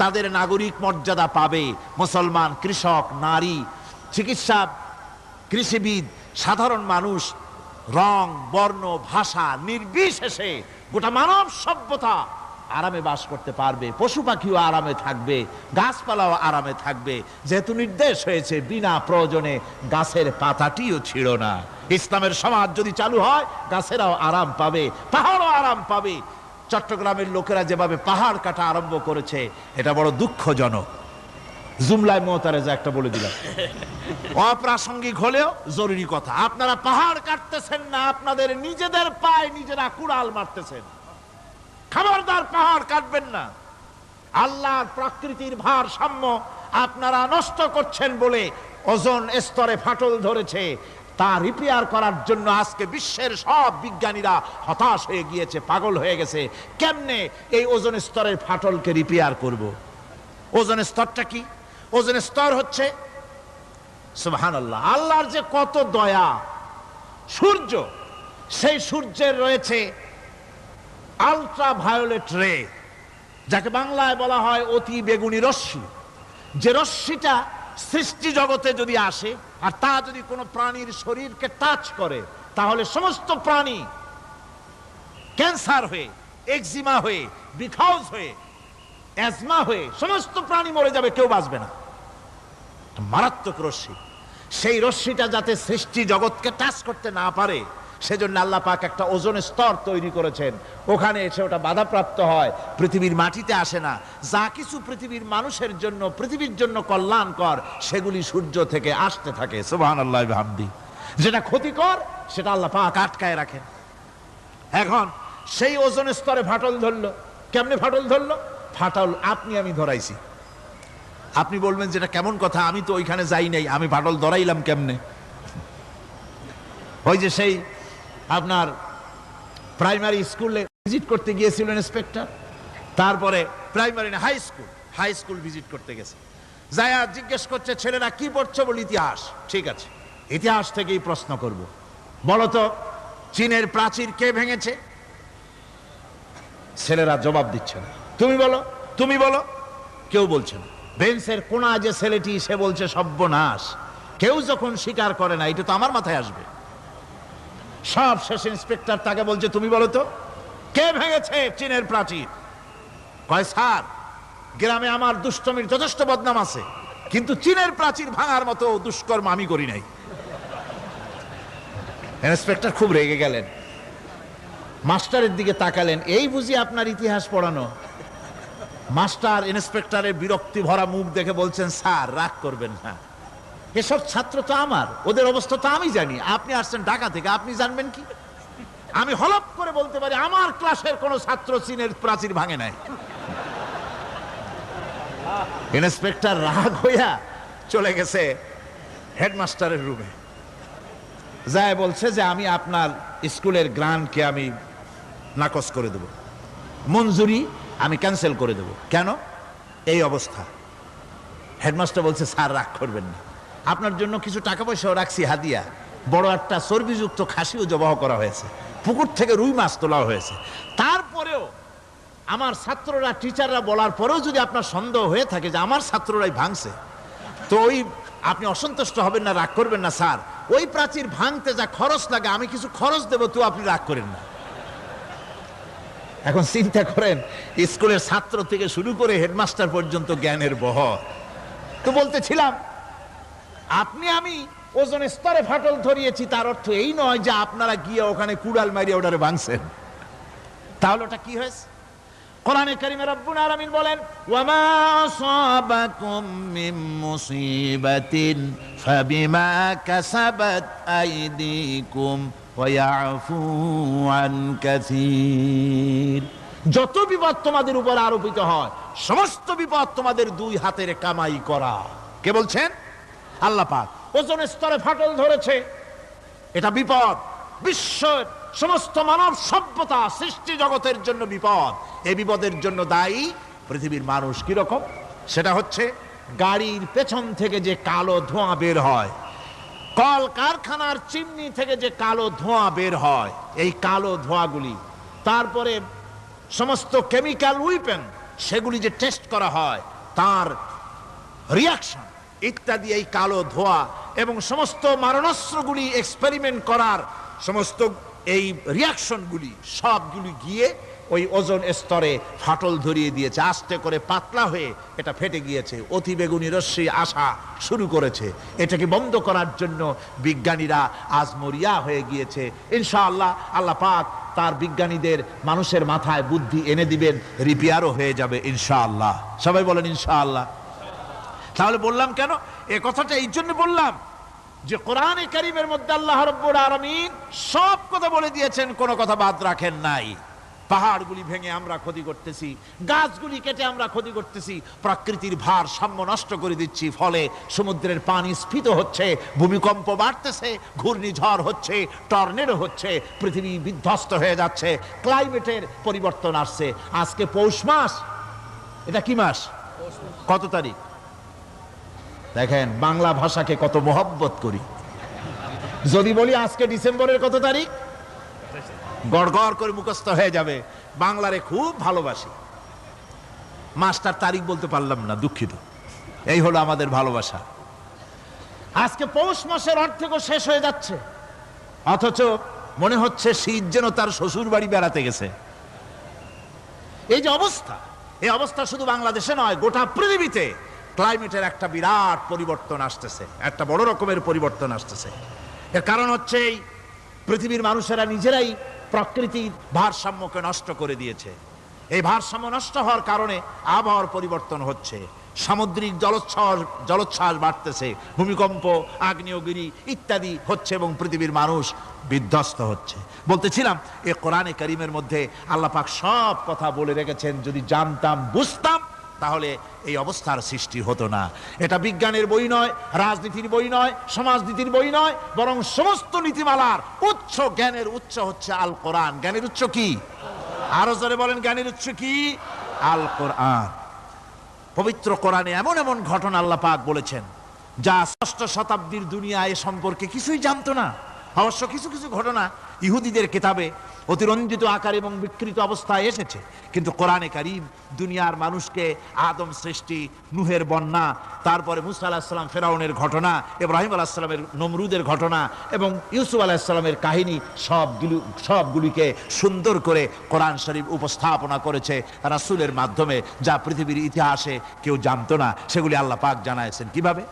তাদের নাগরিক মর্যাদা পাবে। মুসলমান, কৃষক, নারী, চিকিৎসা, কৃষিবিদ, সাধারণ মানুষ, রং, বর্ণ, ভাষা নির্বিশেষে গোটা মানব সভ্যতা আরামে বাস করতে পারবে। পশু পাখিও আরামে থাকবে, গাছপালাও আরামে থাকবে, যেহেতু নির্দেশ হয়েছে বিনা প্রয়োজনে গাছের পাতাটিও ছিঁড়ো না। ইসলামের সমাজ যদি চালু হয়, গাছেরাও আরাম পাবে, পাহাড়ও আরাম পাবে। চট্টগ্রামের লোকেরা যেভাবে পাহাড় কাটা আরম্ভ করেছে, এটা বড় দুঃখজনক। জুমলায় মুতারেজা একটা বলে দিলাম, অপ্রাসঙ্গিক হলেও জরুরি কথা। আপনারা পাহাড় কাটতেছেন না, আপনাদের নিজেদের পায়ে নিজেরা কুড়াল মারতেছেন। খবরদার পাহাড় কাটবেন না। আল্লাহর প্রকৃতির ভারসাম্য আপনারা নষ্ট করছেন বলে ওজোন স্তরে ফাটল ধরেছে। তা রিপেয়ার করার জন্য আজকে বিশ্বের সব বিজ্ঞানীরা হতাশ হয়ে গিয়েছে, পাগল হয়ে গেছে। কেমনে এই ওজোন স্তরের ফাটলকে রিপেয়ার করব? ওজোন স্তরটা কি? ওজোন স্তর হচ্ছে, সুবহানাল্লাহ, আল্লাহর যে কত দয়া। সূর্য, সেই সূর্যের রয়েছে আলট্রা ভায়োলেট রে, যাকে বাংলায় বলা হয় অতি বেগুনি রশ্মি। যে রশ্মিটা সৃষ্টি জগতে যদি আসে আর তা যদি কোনো প্রাণীর শরীরকে টাচ করে, তাহলে সমস্ত প্রাণী ক্যান্সার হয়ে, এক্সিমা হয়ে, বিখাউজ হয়ে, অ্যাজমা হয়ে সমস্ত প্রাণী মরে যাবে, কেউ বাঁচবে না। মারাত্মক রশ্মি। সেই রশ্মিটা যাতে সৃষ্টি জগৎকে টাচ করতে না পারে, সেজন্য আল্লাহ পাক একটা ওজোন স্তর তৈরি করেছেন। ওখানে এসে ওটা বাধাপ্রাপ্ত হয়, পৃথিবীর মাটিতে আসে না। যা কিছু পৃথিবীর মানুষের জন্য, পৃথিবীর জন্য কল্যাণকর, সেগুলি সূর্য থেকে আসতে থাকে। সুবহানাল্লাহি ওয়া বিহামদিহি। যেটা ক্ষতিকর সেটা আল্লাহ পাক আটকায় রাখেন। এখন সেই ওজোন স্তরে ফাটল ধরলো। কেমনে ফাটল ধরলো? ফাটল আপনি আমি ধরাইছি। আপনি বলবেন যেটা কেমন কথা, আমি তো ওইখানে যাই নাই, আমি ফাটল ধরাইলাম কেমনে? ওই যে সেই আপনার প্রাইমারি স্কুলে ভিজিট করতে গিয়েছিলেন ইন্সপেক্টর, তারপরে প্রাইমারি না হাই স্কুল ভিজিট করতে গেছে। যায়া জিজ্ঞেস করছে, ছেলেরা কি পড়ছো? বল ইতিহাস। ঠিক আছে, ইতিহাস থেকেই প্রশ্ন করব। বলতো চীনের প্রাচীর কে ভেঙেছে? ছেলেরা জবাব দিচ্ছে না। তুমি বলো, তুমি বলো। কেউ বলছে না। বেঞ্চের কোনা যে ছেলেটি, সে বলছে সর্বনাশ। কেউ যখন স্বীকার করে না, এটা তো আমার মাথায় আসবে। সব শেষ ইন্সপেক্টর তাকে বলছে, তুমি বলো তো কে ভেঙেছে চীনের প্রাচীর? কয়, স্যার, গ্রামে আমার দুষ্টমির যথেষ্ট বদনাম আছে, কিন্তু চীনের প্রাচীর ভাঙার মতো দুষ্কর্ম আমি করি নাই। ইন্সপেক্টর খুব রেগে গেলেন, মাস্টারের দিকে তাকালেন, এই বুঝি আপনার ইতিহাস পড়ানো? মাস্টার ইন্সপেক্টরের বিরক্তি ভরা মুখ দেখে বলছেন, স্যার রাগ করবেন না, এসব ছাত্র তো আমার, ওদের অবস্থা তো আমি জানি। আপনি আসছেন ঢাকা থেকে, আপনি জানবেন কি? আমি হলপ করে বলতে পারি আমার ক্লাসের কোন ছাত্র চীনের প্রাচীর ভাঙে নাই। ইন্সপেক্টর রাগ হইয়া চলে গেছে হেডমাস্টারের রুমে, যায় বলছে যে আমি আপনার স্কুলের গ্রান্টকে আমি নাকচ করে দেব, মঞ্জুরি আমি ক্যান্সেল করে দেব। কেন? এই অবস্থা। হেডমাস্টার বলছে, স্যার রাগ করবেন না, আপনার জন্য কিছু টাকা পয়সাও রাখছি হাদিয়া, বড় একটা চর্বিযুক্ত খাসিও জবাহ করা হয়েছে, পুকুর থেকে রুই মাছ তোলা হয়েছে। তারপরেও আমার ছাত্ররা, টিচাররা বলার পরেও যদি আপনার সন্দেহ হয়ে থাকে যে আমার ছাত্ররাই ভাঙছে, তো ওই আপনি অসন্তুষ্ট হবেন না, রাগ করবেন না। স্যার, ওই প্রাচীর ভাঙতে যা খরচ লাগে আমি কিছু খরচ দেবো, তো আপনি রাগ করেন না। এখন চিন্তা করেন, স্কুলের ছাত্র থেকে শুরু করে হেডমাস্টার পর্যন্ত জ্ঞানের বহর। তো বলতেছিলাম, আপনি আমি ওজন স্তরে ফাটল ধরিয়েছি, তার অর্থ এই নয় যে আপনারা গিয়ে ওখানে কুড়াল মারিয়ে ওটারে ভাঙছেন। তাহলে ওটা কি হয়েছে? কোরআনে কারিমে রব্বুল আলামিন বলেন, ওয়ামা আসাবাকুম মিন মুসিবাতিন ফাবিমা কাসাবাত আইদিকুম ওয়া ইয়াফু আন কাসীর। যত বিপদ তোমাদের উপর আরোপিত হয়, সমস্ত বিপদ তোমাদের দুই হাতের কামাই করা। কে বলছেন? আল্লাহ পাক। ওজনের স্তরে ফাটল ধরেছে, এটা বিপদ, বিশ্বের সমস্ত মানব সভ্যতা সৃষ্টি জগতের জন্য বিপদ। এই বিপদের জন্য দায়ী পৃথিবীর মানুষ। কিরকম? সেটা হচ্ছে গাড়ির পেছন থেকে যে কালো ধোঁয়া বের হয়, কল কারখানার চিমনি থেকে যে কালো ধোঁয়া বের হয়, এই কালো ধোঁয়াগুলি, তারপরে সমস্ত কেমিক্যাল উইপেন সেগুলি যে টেস্ট করা হয়, তার রিয়াকশন ইত্যাদি, এই কালো ধোঁয়া এবং সমস্ত মারণাস্ত্রগুলি এক্সপেরিমেন্ট করার সমস্ত এই রিয়াকশনগুলি সবগুলি গিয়ে ওই ওজন স্তরে ফাটল ধরিয়ে দিয়েছে। আস্তে করে পাতলা হয়ে এটা ফেটে গিয়েছে, অতি বেগুনি রশ্মি আসা শুরু করেছে। এটাকে বন্ধ করার জন্য বিজ্ঞানীরা আজ মরিয়া হয়ে গিয়েছে। ইনশাআল্লাহ আল্লাহ পাক তার বিজ্ঞানীদের মানুষের মাথায় বুদ্ধি এনে দিবেন, রিপেয়ারও হয়ে যাবে ইনশাআল্লাহ। সবাই বলেন ইনশাআল্লাহ। তাহলে বললাম কেন এ কথাটা? এই জন্য বললাম যে কোরআনে কারীমের মধ্যে আল্লাহ রাব্বুল আলামিন সব কথা বলে দিয়েছেন, কোনো কথা বাদ রাখেন নাই। পাহাড়গুলি ভেঙে আমরা ক্ষতি করতেছি, গাছগুলি কেটে আমরা ক্ষতি করতেছি, প্রকৃতির ভারসাম্য নষ্ট করে দিচ্ছি, ফলে সমুদ্রের পানি স্ফীত হচ্ছে, ভূমিকম্প বাড়তেছে, ঘূর্ণিঝড় হচ্ছে, টর্নেডো হচ্ছে, পৃথিবী বিধ্বস্ত হয়ে যাচ্ছে, ক্লাইমেটের পরিবর্তন আসছে। আজকে পৌষ মাস, এটা কি মাস? কত তারিখ? দেখেন বাংলা ভাষাকে কত মহব্বত করি। যদি বলি আজকে ডিসেম্বরের কত তারিখ, গড় গড় করে মুখস্থ হয়ে যাবে। বাংলারে খুব ভালোবাসি, মাসটার তারিখ বলতে পারলাম না, দুঃখিত। এই হলো আমাদের ভালোবাসা। আজকে পৌষ মাসের অর্ধেকও শেষ হয়ে যাচ্ছে, অথচ মনে হচ্ছে শীত যেন তার শ্বশুর বাড়ি বেড়াতে গেছে। এই যে অবস্থা, এই অবস্থা শুধু বাংলাদেশে নয়, গোটা পৃথিবীতে ক্লাইমেটের একটা বিরাট পরিবর্তন আসতেছে, একটা বড় রকমের পরিবর্তন আসতেছে। এর কারণ হচ্ছে এই পৃথিবীর মানুষেরা নিজেরাই প্রকৃতির ভারসাম্যকে নষ্ট করে দিয়েছে। এই ভারসাম্য নষ্ট হওয়ার কারণে আবহাওয়ার পরিবর্তন হচ্ছে, সামুদ্রিক জলোচ্ছ্বাস বাড়তেছে, ভূমিকম্প, আগ্নেয়গিরি ইত্যাদি হচ্ছে এবং পৃথিবীর মানুষ বিধ্বস্ত হচ্ছে। বলতেছিলাম এই কোরআনে কারীমের মধ্যে আল্লাহ পাক সব কথা বলে রেখেছেন। যদি জানতাম, বুঝতাম, তাহলে এই অবস্থার সৃষ্টি হতো না। এটা বিজ্ঞানের বই নয়, রাজনীতির বই নয়, সমাজনীতির বই নয়, বরং সমস্ত নীতিমালার উচ্চ, জ্ঞানের উচ্চ হচ্ছে আল কোরআন। জ্ঞানের উচ্চ কি? আরো জোরে বলেন, জ্ঞানের উচ্চ কি? আল কোরআন। পবিত্র কোরআনে এমন এমন ঘটনা আল্লাহ পাক বলেছেন যা ষষ্ঠ শতাব্দীর দুনিয়া এ সম্পর্কে কিছুই জানতো না। অবশ্য কিছু কিছু ঘটনা ইহুদিদের কিতাবে অতিরঞ্জিত আকার এবং বিকৃত অবস্থায় এসেছে, কিন্তু কোরআনে কারীম দুনিয়ার মানুষকে আদম সৃষ্টি, নূহের বন্যা, তারপরে মুসা আলাইহিস সালাম ফেরাউনের ঘটনা, ইব্রাহিম আলাইহিস সালামের নমরুদের ঘটনা এবং ইউসুফ আলাইহিস সালামের কাহিনী সবগুলিকে সুন্দর করে কোরআন শরীফ উপস্থাপনা করেছে রাসূলের মাধ্যমে, যা পৃথিবীর ইতিহাসে কেউ জানতো না। সেগুলি আল্লাহ পাক জানাইছেন কিভাবে?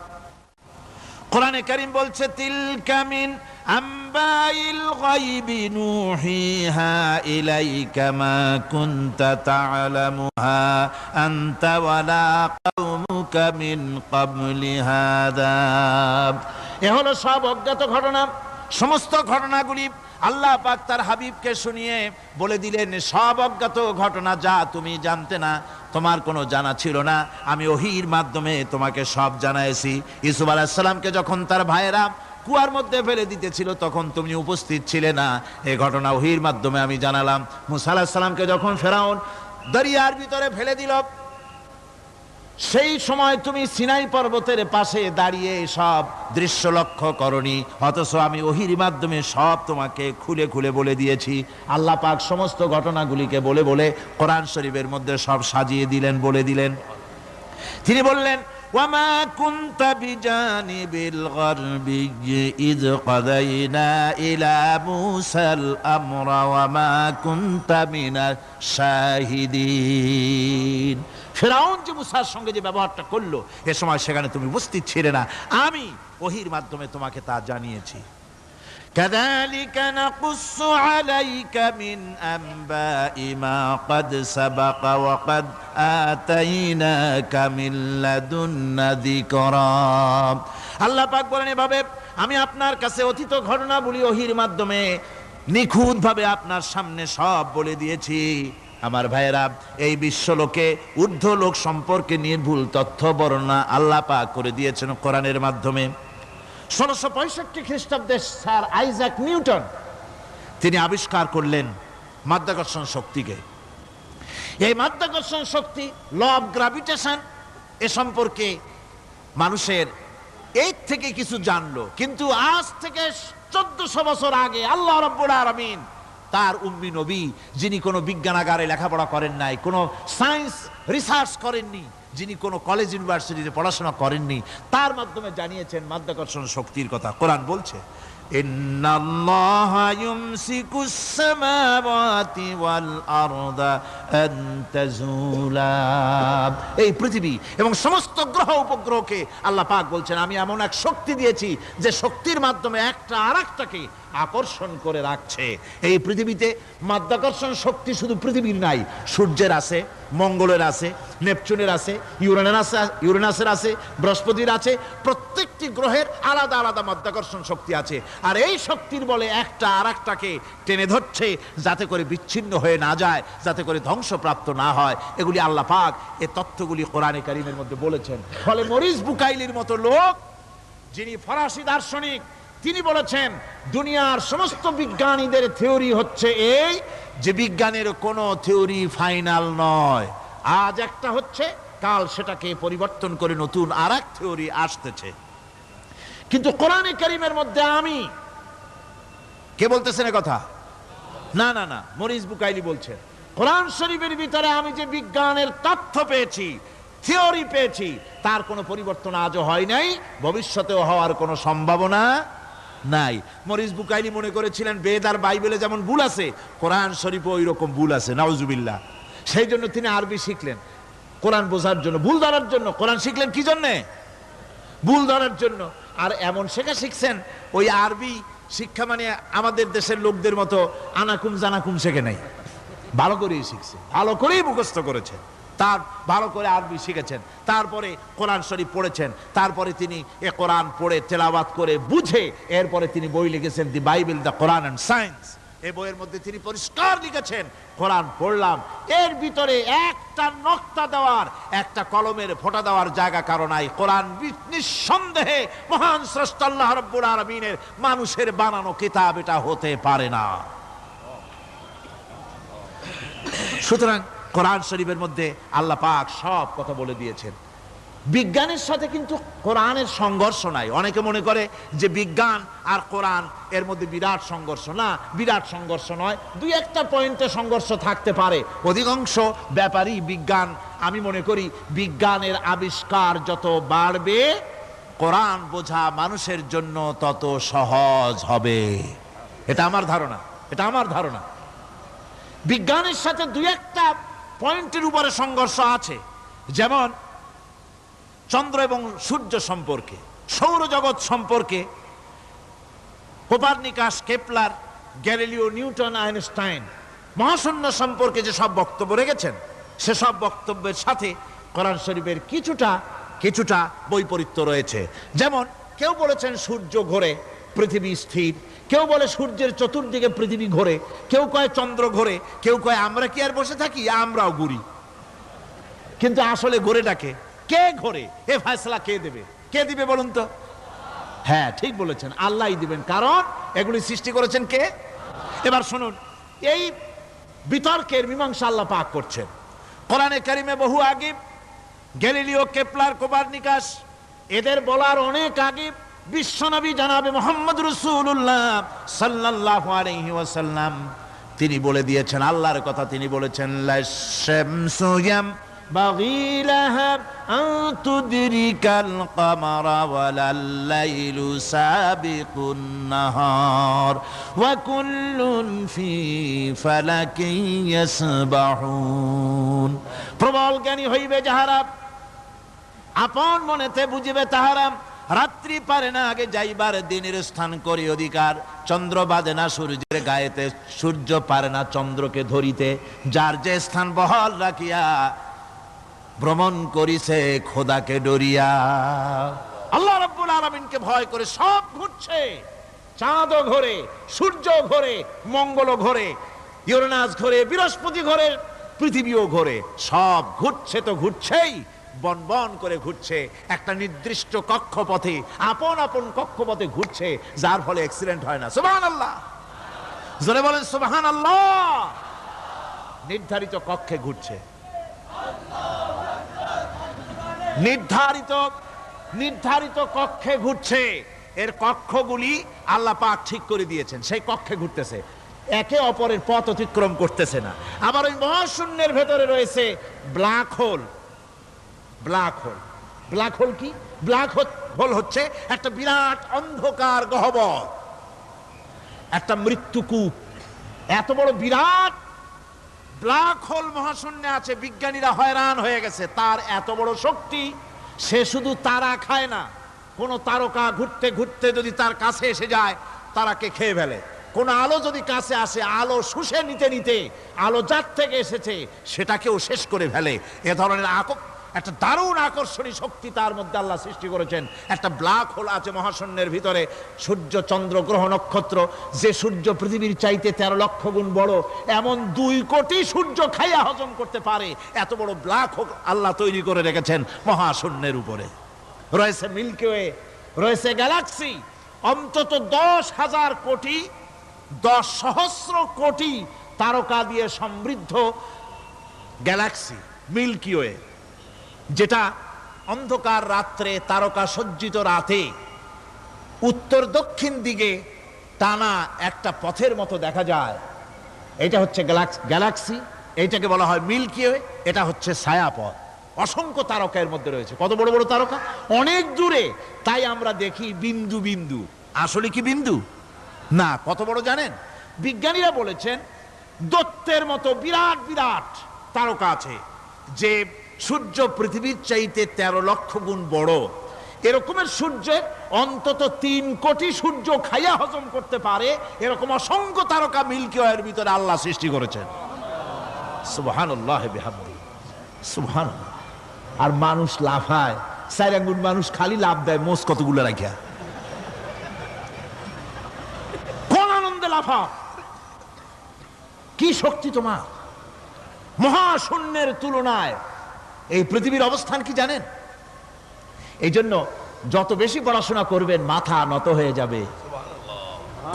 কোরআনে কারীম বলছে, তিলকা মিন আম্বাইল গায়বি নূহিহা ইলাইকা মা কুনতা তা'লামুহা আনতা ওয়ালা কওমুকা মিন ক্বাবলি হাযা। এ হলো সব অজ্ঞাত ঘটনা। সমস্ত ঘটনাগুলি আল্লাহ পাক তার হাবিবকে শুনিয়ে বলে দিলেন, সব অজ্ঞাত ঘটনা যা তুমি জানতে না, তোমার কোনো জানা ছিল না, আমি ওহীর মাধ্যমে তোমাকে সব জানাইছি। ইউসুফ আলাইহিস সালামকে যখন তার ভাইয়েরা কুয়ার মধ্যে ফেলে দিতেছিল তখন তুমি উপস্থিত ছিলে না, এই ঘটনা ওহীর মাধ্যমে আমি জানালাম। মুসা আলাইহিস সালামকে যখন ফেরাউন দরিয়ার ভিতরে ফেলে দিল, সেই সময় তুমি সিনাই পর্বতের পাশে দাঁড়িয়ে সব দৃশ্য লক্ষ্য করনি, অথচ আমি ওহির মাধ্যমে সব তোমাকে খুলে খুলে বলে দিয়েছি। আল্লাহ পাক সমস্ত ঘটনাগুলিকে বলে বলে কোরআন শরীফের মধ্যে সব সাজিয়ে দিলেন, বলে দিলেন। তিনি বললেন, ওয়ামা কুনতা বিজানিবিল গারবি ইয কাদাইনা ইলা মুসাল আমরা ওয়ামা কুনতা মিনাশ শাহিদিন। ফিরআউন যে মুসার সঙ্গে যে ব্যবহারটা করলো, এ সময় সেখানে তুমি উপস্থিত ছিলে না, আমি ওহীর মাধ্যমে তোমাকে তা জানিয়েছি। কাযালিকা নাকুসসু আলাইকা মিন আনবাই মা ক্বাদ সাবাকা ওয়া ক্বাদ আতাইনাকা মিন লাদুন্না যিকরা। আল্লাহ পাক বলেন, এভাবে আমি আপনার কাছে অতীত ঘটনাবলী ওহীর মাধ্যমে নিখুঁতভাবে আপনার সামনে সব বলে দিয়েছি। আমার ভাইয়েরা, এই বিশ্বলোকে ঊর্ধ্ব লোক সম্পর্কে নির্ভুল তথ্য বর্ণনা আল্লাহ পাক করে দিয়েছেন কোরআনের মাধ্যমে। 1665 খ্রিস্টাব্দে স্যার আইজাক নিউটন তিনি আবিষ্কার করলেন মাধ্যাকর্ষণ শক্তিকে। এই মাধ্যাকর্ষণ শক্তি, ল অফ গ্রাভিটেশন, এ সম্পর্কে মানুষের এই থেকে কিছু জানলো, কিন্তু আজ থেকে 1400 বছর আগে আল্লাহ রাব্বুল আলামিন তার উম্মি নবী, যিনি কোনো বিজ্ঞানাগারে লেখাপড়া করেন নাই, কোনো সায়েন্স রিসার্চ করেননি, যিনি কোনো কলেজ ইউনিভার্সিটিতে পড়াশোনা করেননি, তার মাধ্যমে জানিয়েছেন মাধ্যাকর্ষণ শক্তির কথা। কোরআন বলছে, ইন্নাল্লাহা ইউমসিকুস সামাওয়াতি ওয়াল আরদা আন তাজুলা। এই পৃথিবী এবং সমস্ত গ্রহ উপগ্রহকে আল্লাহ পাক বলছেন, আমি এমন এক শক্তি দিয়েছি যে শক্তির মাধ্যমে একটা আরেকটাকে আকর্ষণ করে রাখছে। এই পৃথিবীতে মাধ্যাকর্ষণ শক্তি শুধু পৃথিবীর নাই, সূর্যের আছে, মঙ্গলের আছে, নেপচুনের আছে, ইউরেনাসের আছে, বৃহস্পতির আছে। প্রত্যেকটি গ্রহের আলাদা আলাদা মাধ্যাকর্ষণ শক্তি আছে, আর এই শক্তির বলে একটা আরেকটাকে টেনে ধরছে, যাতে করে বিচ্ছিন্ন হয়ে না যায়, যাতে করে ধ্বংসপ্রাপ্ত না হয়। এগুলি আল্লাহ পাক এই তথ্যগুলি কোরআনে কারীমের মধ্যে বলেছেন। ফলে মরিস বুকাইলির মতো লোক, যিনি ফরাসি দার্শনিক, তিনি বলেছেন দুনিয়ার সমস্ত বিজ্ঞানীদের থিওরি হচ্ছে এই, যে বিজ্ঞানের কোনো থিওরি ফাইনাল নয়। আজ একটা হচ্ছে, কাল সেটাকে পরিবর্তন করে নতুন আরেক থিওরি আসতেছে। কিন্তু কোরআনে কারীমের মধ্যে আমি, কে বলতেছেন এ কথা? না না না, মরিস বুকাইলি বলছেন, কোরআন শরীফের ভিতরে আমি যে বিজ্ঞানের তথ্য পেয়েছি, থিওরি পেয়েছি, তার কোনো পরিবর্তন আজও হয় নাই, ভবিষ্যতেও হওয়ার কোনো সম্ভাবনা নাই। মরিস বুকাইলি মনে করেছিলেন বেদ আর বাইবেলে যেমন ভুল আছে, কোরআন শরীফে ওই রকম ভুল আছে, নাউজুবিল্লাহ। সেই জন্য তিনি আরবি শিখলেন কোরআন বোঝার জন্য, ভুল ধরার জন্য। কোরআন শিখলেন কি জন্যে? ভুল ধরার জন্য। আর এমন শেখা শিখছেন, ওই আরবি শিক্ষা মানে আমাদের দেশের লোকদের মতো আনাকুম জানাকুম শেখে নাই, ভালো করেই শিখছে, ভালো করেই মুখস্থ করেছেন, তার ভালো করে আরবি শিখেছেন, তারপরে কোরআন শরীফ পড়েছেন, তারপরে তিনি এ কোরআন পড়ে তেলাওয়াত করে বুঝে এরপরে তিনি বই লিখেছেন দি Bible, the Quran and science. এই বইয়ের মধ্যে তিনি পরিষ্কার লিখেছেন, কোরআন পড়লাম, এর ভিতরে একটা নকতা দেওয়ার, একটা কলমের ফোঁটা দেওয়ার জায়গা কারো নাই। কোরআন নিঃসন্দেহে মহান স্রষ্টা আল্লাহ রাব্বুল আলামিনের মানুষের বানানো কিতাব, এটা হতে পারে না। সুতরাং কোরআন শরীফের মধ্যে আল্লাহ পাক সব কথা বলে দিয়েছেন। বিজ্ঞানের সাথে কিন্তু কোরআনের সংঘর্ষ নাই। অনেকে মনে করে যে বিজ্ঞান আর কোরআন এর মধ্যে বিরাট সংঘর্ষ। না, বিরাট সংঘর্ষ নয়, দুই একটা পয়েন্টে সংঘর্ষ থাকতে পারে। অধিকাংশ ব্যাপারই বিজ্ঞান, আমি মনে করি বিজ্ঞানের আবিষ্কার যত বাড়বে, কোরআন বোঝা মানুষের জন্য তত সহজ হবে। এটা আমার ধারণা, এটা আমার ধারণা। বিজ্ঞানের সাথে দুই একটা পয়েন্টের উপরে সংঘর্ষ আছে, যেমন চন্দ্র এবং সূর্য সম্পর্কে, সৌরজগৎ সম্পর্কে Copernicus, Kepler, Galileo, Newton, Einstein মহাশূন্য সম্পর্কে যে সব বক্তব্য রেখেছেন, সেসব বক্তব্যের সাথে কোরআন শরীফের কিছুটা বৈপরীত্য রয়েছে। যেমন কেউ বলেছেন সূর্য ঘোরে, পৃথিবী স্থির, কেউ বলে সূর্যের চতুর্দিকে পৃথিবী ঘোরে, কেউ কয় চন্দ্র ঘোরে, কেউ কয় আমরা কি আর বসে থাকি, আমরাও ঘুরি। কিন্তু আসলে ঘোরেটাকে কে ঘোরে, এ ফয়সালা কে দেবে? কে দিবে বলুন তো? হ্যাঁ, ঠিক বলেছেন, আল্লাহই দিবেন, কারণ এগুলি সৃষ্টি করেছেন কে? এবার শুনুন, এই বিতর্কের মীমাংসা আল্লাহ পাক করছেন কোরআনে কারিমে বহু আগে। গ্যালিলিও, কেপলার, কোপারনিকাস, এদের বলার অনেক আগে বিশ্বনবী জনাবে মুহাম্মদ রাসূলুল্লাহ সাল্লাল্লাহু আলাইহি ওয়াসাল্লাম তিনি বলে দিয়েছেন, আল্লাহর কথা তিনি বলেছেন, লাশ-শামসু ইয়ামবাগি লাহা আন তুদরিকাল কামারা ওয়ালাল লাইলু সাবিকুন নাহার ওয়া কুল্লুন ফি ফালাকিন ইয়াসবাহুন। প্রবল জ্ঞানী হইবে যাহারা, আপন মনেতে বুঝিবে তাহারা, রাত্রি পারে না আগে যাইবার দিনের স্থান করি অধিকার, চন্দ্র বাঁধে না সূর্যের গায়েতে, সূর্য পারে না চন্দ্রকে ধরিতে, যার যে স্থান বহাল রাখিয়া ভ্রমণ করিছে খোদাকে ডরিয়া। আল্লাহ রাব্বুল আলামিনকে ভয় করে সব ঘুরছে, চাঁদও ঘোরে, সূর্য ঘোরে, মঙ্গল ঘোরে, ইউরেনাস ঘোরে, বৃহস্পতি ঘোরে, পৃথিবীও ঘোরে, সব ঘুরছে তো ঘুরছেই, বন বন করে ঘুরছে একটা নির্দিষ্ট কক্ষপথে, আপন আপন কক্ষপথে ঘুরছে, যার ফলে অ্যাক্সিডেন্ট হয় না। সুবহানাল্লাহ, জোরে বলেন সুবহানাল্লাহ। নির্ধারিত কক্ষে ঘুরছে, নির্ধারিত কক্ষে ঘুরছে। এর কক্ষগুলি আল্লাহ পাক ঠিক করে দিয়েছেন, সেই কক্ষে ঘুরতেছে, একে অপরের পথ অতিক্রম করতেছে না। আবার ওই মহাশূন্যের ভেতরে রয়েছে black hole. Black hole, black hole কি? ব্ল্যাক হোল হচ্ছে একটা বিরাট অন্ধকার গহ্বর, একটা মৃত্যুকূপ। এত বড় বিরাট ব্ল্যাক হোল মহাশূন্যে আছে, বিজ্ঞানীরা হয়রান হয়ে গেছে। তার এত বড় শক্তি, সে শুধু তারা খায় না, কোন তারকা ঘুরতে ঘুরতে যদি তার কাছে এসে যায় তারাকে খেয়ে ফেলে। কোন আলো যদি কাছে আসে, আলো শুষে নিতে নিতে আলো যার থেকে এসেছে সেটাকেও শেষ করে ফেলে। এ ধরনের একটা দারুণ আকর্ষণী শক্তি তার মধ্যে আল্লাহ সৃষ্টি করেছেন। একটা ব্ল্যাক হোল আছে মহাশূন্যের ভিতরে। সূর্য, চন্দ্র, গ্রহ, নক্ষত্র, যে সূর্য পৃথিবীর চাইতে 13 লক্ষ গুণ বড়, এমন 2 কোটি সূর্য খাইয়া হজম করতে পারে এত বড় ব্ল্যাক হোল আল্লাহ তৈরি করে রেখেছেন মহাশূন্যের উপরে। রয়েছে মিল্কি ওয়ে, রয়েছে গ্যালাক্সি, অন্তত 10,000 কোটি, 10 সহস্র কোটি তারকা দিয়ে সমৃদ্ধ গ্যালাক্সি মিল্কি ওয়ে, যেটা অন্ধকার রাত্রে, তারকা সজ্জিত রাতে উত্তর দক্ষিণ দিকে টানা একটা পথের মতো দেখা যায়। এটা হচ্ছে গ্যালাক্সি, এইটাকে বলা হয় মিল্কি ওয়ে। এটা হচ্ছে ছায়াপথ। অসংখ্য তারকা এর মধ্যে রয়েছে। কত বড় বড় তারকা, অনেক দূরে। তাই আমরা দেখি বিন্দু বিন্দু, আসলে কি বিন্দু না। কত বড় জানেন? বিজ্ঞানীরা বলেছেন দৈত্যের মতো বিরাট বিরাট তারকা আছে, যে সূর্য পৃথিবীর চাইতে 13 লক্ষ গুণ বড়। এরকমের সূর্যের অন্তত 3 কোটি সূর্য খাইয়া হজম করতে পারে এরকম অসংখ্য তারকা মিল্কি ওয়ের ভিতরে আল্লাহ সৃষ্টি করেছেন। সুবহানাল্লাহ বিহামদি, সুবহানাল্লাহ। আর মানুষ লাফায়, 4 আঙ্গুল মানুষ খালি লাফ দেয়, মোষ কতগুলো রাখিয়া। কোন আনন্দে লাফা, কি শক্তি তোমার! মহাশূন্যের তুলনায় এই পৃথিবীর অবস্থান কি জানেন? এই জন্য যত বেশি পড়াশোনা করবেন মাথা নত হয়ে যাবে।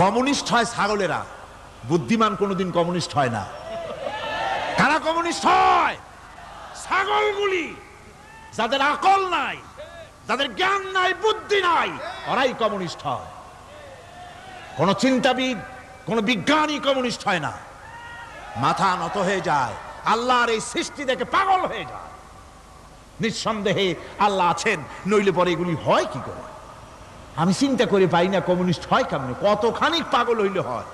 কমিউনিস্ট হয় ছাগলেরা, বুদ্ধিমান কোনোদিন কমিউনিস্ট হয় না। কারা কমিউনিস্ট হয়? ছাগলগুলি, যাদের আকল নাই, যাদের জ্ঞান নাই, বুদ্ধি নাই, ওরাই কমিউনিস্ট হয়। কোন চিন্তাবিদ, কোন বিজ্ঞানী কমিউনিস্ট হয় না। মাথা নত হয়ে যায়, আল্লাহর এই সৃষ্টি দেখে পাগল হয়ে যায়। নিঃসন্দেহে আল্লাহ আছেন, নইলে পরে এগুলি হয় কি করে? আমি চিন্তা করে পাই না কমিউনিস্ট হয় কেমনে, কতখানি পাগল হইলে হয়।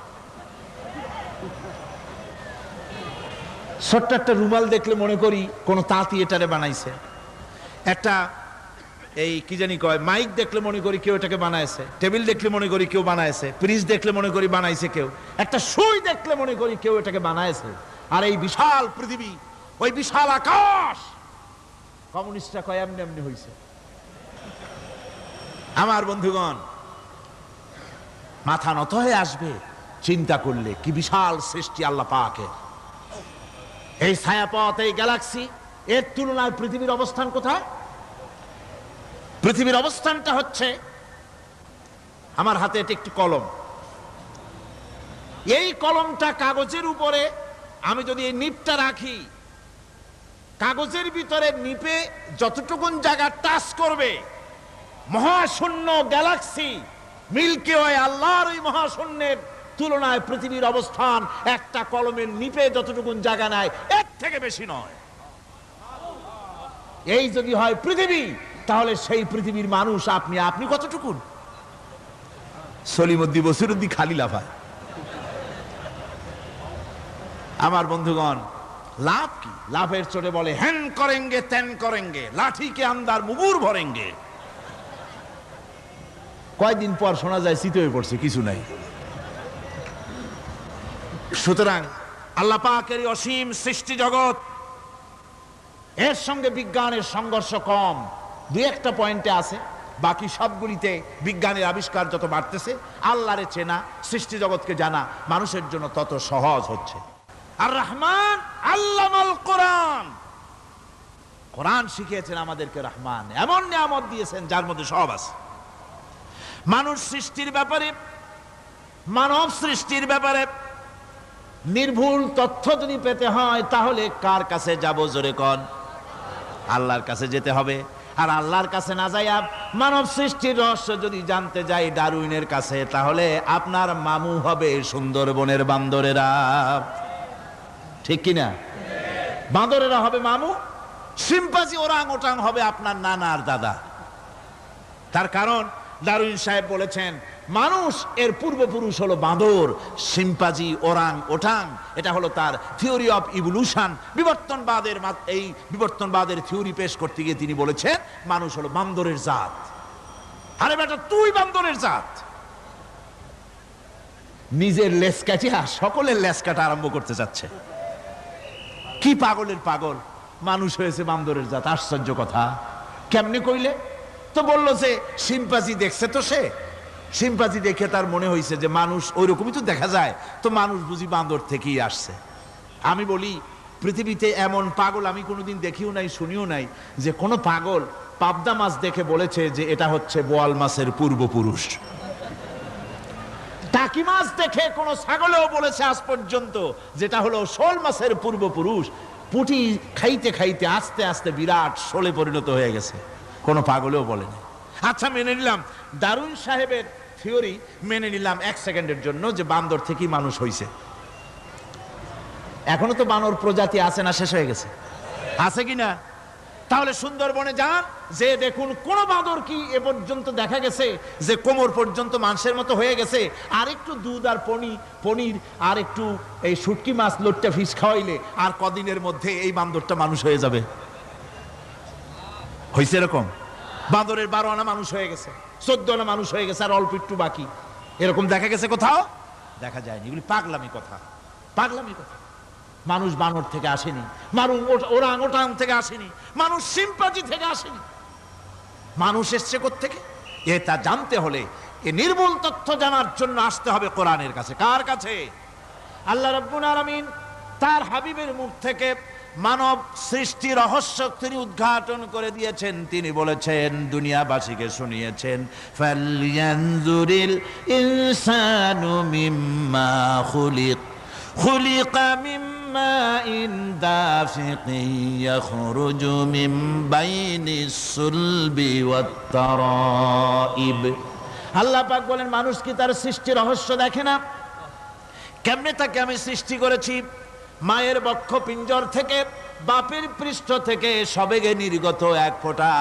ছোট্ট একটা রুমাল দেখলে মনে করি কোন তাঁতি এটারে বানাইছে। একটা এই কি জানি কয় মাইক দেখলে মনে করি কেউ এটাকে বানাইছে। টেবিল দেখলে মনে করি কেউ বানাইছে। ফ্রিজ দেখলে মনে করি বানাইছে কেউ। একটা সুই দেখলে মনে করি কেউ এটাকে বানাইছে। আর এই বিশাল পৃথিবী, ওই বিশাল আকাশ, কমিউনিস্টরা কয় এমনি এমনি হইছে। আমার বন্ধুগণ, মাথা নত হয়ে আসবে চিন্তা করলে কি বিশাল সৃষ্টি আল্লাহ পাকের। এই ছায়াপথ, এই গ্যালাক্সি, এর তুলনায় পৃথিবীর অবস্থান কোথায়? পৃথিবীর অবস্থানটা হচ্ছে, আমার হাতে এটি একটি কলম। এই কলমটা কাগজের উপরে আমি যদি এই নিপটা রাখি, কাগজের ভিতরে নিপে যতটুকুন জায়গা টাচ করবে, মহাশূন্য গ্যালাক্সি মিল্কি ওয়ে আল্লাহর ওই মহাশূন্যের তুলনায় পৃথিবীর অবস্থান একটা কলমের নিপে যতটুকুন জায়গা নেয় এর থেকে বেশি নয়। এই যদি হয় পৃথিবী, তাহলে সেই পৃথিবীর মানুষ আপনি কতটুকুন? সলিমুদ্দি বসিরুদ্দি খালি লাফায়। আমার বন্ধুগণ, লাভ কি? লাভের চোটে বলে হ্যান করেঙ্গে ত্যান করেঙ্গে, লাঠি কে আন্দার মুগুর ভরেঙ্গে। কয়দিন পর শোনা যায় শীত হয়ে পড়ছে, কিছু নাই। সুতরাং আল্লাহ পাকের অসীম সৃষ্টি জগৎ, এর সঙ্গে বিজ্ঞানের সংঘর্ষ কম, দুই একটা পয়েন্টে আছে। বাকি সবগুলিতে বিজ্ঞানের আবিষ্কার যত বাড়তেছে, আল্লাহরে চেনা, সৃষ্টি জগৎকে জানা মানুষের জন্য তত সহজ হচ্ছে। আর রহমান আল্লামাল কোরআন, কোরআন শিখিয়েছেন আমাদেরকে রহমান, এমন নিয়ামত দিয়েছেন যার মধ্যে সব আছে। মানুষ সৃষ্টির ব্যাপারে, মানব সৃষ্টির ব্যাপারে নির্ভুল তথ্য যদি পেতে হয়, তাহলে কার কাছে যাব? জোরে কোন? আল্লাহর কাছে যেতে হবে। আর আল্লাহর কাছে না যাইয়া মানব সৃষ্টির রহস্য যদি জানতে যাই ডারউইনের কাছে, তাহলে আপনার মামু হবে সুন্দরবনের বান্দরেরা। ঠিক কিনা? বান্দরেরা হবে মামু, শিম্পাঞ্জি ওরাং ওটাং হবে আপনার নানা আর দাদা। তার কারণ ডারউইন সাহেব বলেছেন মানুষ এর পূর্বপুরুষ হলো বাঁদর, শিম্পাঞ্জি, ওরাং ওটাং। এটা হলো তার থিওরি অফ ইভলিউশন। এই বিবর্তনবাদের থিওরি পেশ করতে গিয়ে তিনি বলেছেন মানুষ হলো বান্দরের জাত। আরে বেটা, তুই বান্দরের জাত। নিজের লেজ কাটিয়া সকলের লেজ কাটা আরম্ভ করতে যাচ্ছে। কি পাগলের পাগল, মানুষ হয়েছে বান্দরের জাত। আশ্চর্য কথা। কেমনে কইলে? তো বললো যে শিম্পাঞ্জি দেখছে, তো সে শিম্পাঞ্জি দেখে তার মনে হয়েছে যে মানুষ ওইরকমই তো দেখা যায়, তো মানুষ বুঝি বান্দর থেকেই আসছে। আমি বলি পৃথিবীতে এমন পাগল আমি কোনোদিন দেখিও নাই, শুনিও নাই যে কোনো পাগল পাবদা মাছ দেখে বলেছে যে এটা হচ্ছে বোয়াল মাছের পূর্বপুরুষ। টাকি মাছ দেখে কোনো ছাগলেও বলেছে আজ পর্যন্ত যেটা হলো শোল মাছের পূর্বপুরুষ। পুঁটি খাইতে খাইতে আস্তে আস্তে বিরাট শোলে পরিণত হয়ে গেছে, কোনো পাগলেও বলেনি। আচ্ছা, মেনে নিলাম ডারউইন সাহেবের থিওরি, মেনে নিলাম এক সেকেন্ডের জন্য যে বান্দর থেকেই মানুষ হইছে। এখনো তো বানর প্রজাতি আছে না? শেষ হয়ে গেছে? আছে কিনা? তাহলে সুন্দরবনে যান, যে দেখুন কোন বাঁদর কি এ পর্যন্ত দেখা গেছে যে কোমর পর্যন্ত মানুষের মতো হয়ে গেছে? আর একটু দুধ আর পনির আর একটু এই শুটকি মাছ লোট্টা ফিশ খাওয়াইলে আর কদিনের মধ্যে এই বান্দরটা মানুষ হয়ে যাবে। হয়েছে এরকম? বাঁদরের 12 আনা মানুষ হয়ে গেছে, 14 আনা মানুষ হয়ে গেছে, আর অল্প একটু বাকি। এরকম দেখা গেছে কোথাও? দেখা যায়নি। এগুলি পাগলামি কথা, পাগলামি কথা। মানুষ বানর থেকে আসেনি, মানুষ ওরাং ওটাং থেকে আসেনি, মানুষ শিম্পাঞ্জি থেকে আসেনি। মানুষ এসছে কোত্থেকে? এটা জানতে হলে, এ নির্মূল তথ্য জানার জন্য আসতে হবে কোরআনের কাছে। কার কাছে? আল্লাহ রাব্বুল আলামিন তার হাবিবের মুখ থেকে মানব সৃষ্টি রহস্য তিনি উদ্ঘাটন করে দিয়েছেন। তিনি বলেছেন, দুনিয়াবাসীকে শুনিয়েছেন, ফালয়ানজুরিল ইনসানু মিম্মা খুলিকা মিম্মা ইন দাফিকিন ইয়াখরুজু মিন বাইনিস সুলবি ওয়াত তারাইব। আল্লাহ পাক বলেন, মানুষ কি তার সৃষ্টি রহস্য দেখে না? কেমনে তাকে আমি সৃষ্টি করেছি? মায়ের বক্ষ পিঞ্জর থেকে, বাপের পৃষ্ঠ থেকে সবেগে নির্গত এক ফোঁটা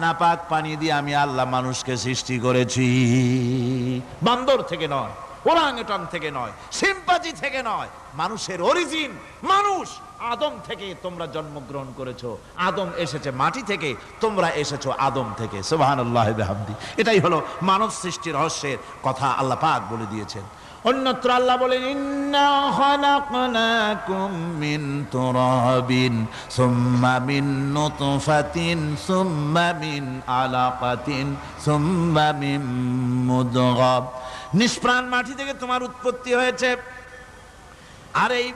নাপাক পানি দিয়ে আমি আল্লাহ মানুষকে সৃষ্টি করেছি। বান্দর থেকে নয়, ওরাংওটাং থেকে নয়, শিম্পাঞ্জি থেকে নয়। মানুষের অরিজিন মানুষ। আদম থেকে তোমরা জন্মগ্রহণ করেছো, আদম এসেছে মাটি থেকে, তোমরা এসেছো আদম থেকে। সুবহানাল্লাহি ওয়া বিহামদি। এটাই হলো মানব সৃষ্টি রহস্যের কথা আল্লাহ পাক বলে দিয়েছেন। অন্যত্র আল্লাহ বলেন, ইন্না খালাকনাকুম মিন তুরাবিন সুম্মা মিন নুতফাতিন সুম্মা মিন আলাকাতিন সুম্মা মিন মুদগাহ। নিষ্প্রাণ মাটি থেকে তোমার উৎপত্তি হয়েছে, আর এই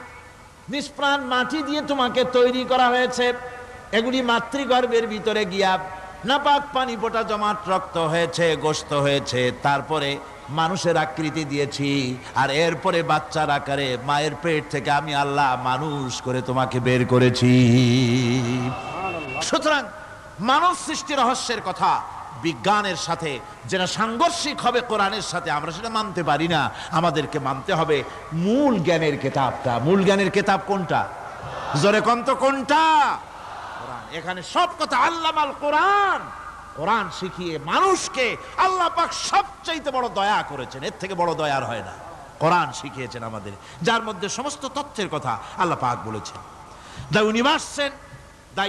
নিষ্প্রাণ মাটি দিয়ে তোমাকে তৈরি করা হয়েছে। এগুলি মাতৃগর্ভের ভিতরে গিয়া নাপাক পানি ফোঁটা জমাট রক্ত হয়েছে, গোশত হয়েছে, তারপরে মানুষের আকৃতি দিয়েছি, আর এরপরে বাচ্চার আকারে মায়ের পেট থেকে আমি আল্লাহ মানুষ করে তোমাকে বের করেছি। সুতরাং মানব সৃষ্টি রহস্যের কথা বিজ্ঞানের সাথে যেটা সাংঘর্ষিক হবে কোরআনের সাথে, আমরা সেটা মানতে পারি না। আমাদেরকে মানতে হবে মূল জ্ঞানের কিতাবটা। মূল জ্ঞানের কিতাব কোনটা? জোরে কোন তো কোনটা? কোরআন। এখানে সব কথা আল্লামাল কোরআন। কোরআন শিখিয়ে মানুষকে আল্লাহ পাক সবচাইতে বড় দয়া করেছেন, এর থেকে বড় দয়ার হয় না। কোরআন শিখিয়েছেন আমাদের, যার মধ্যে সমস্ত তথ্যের কথা আল্লাহ পাক বলেছেন। The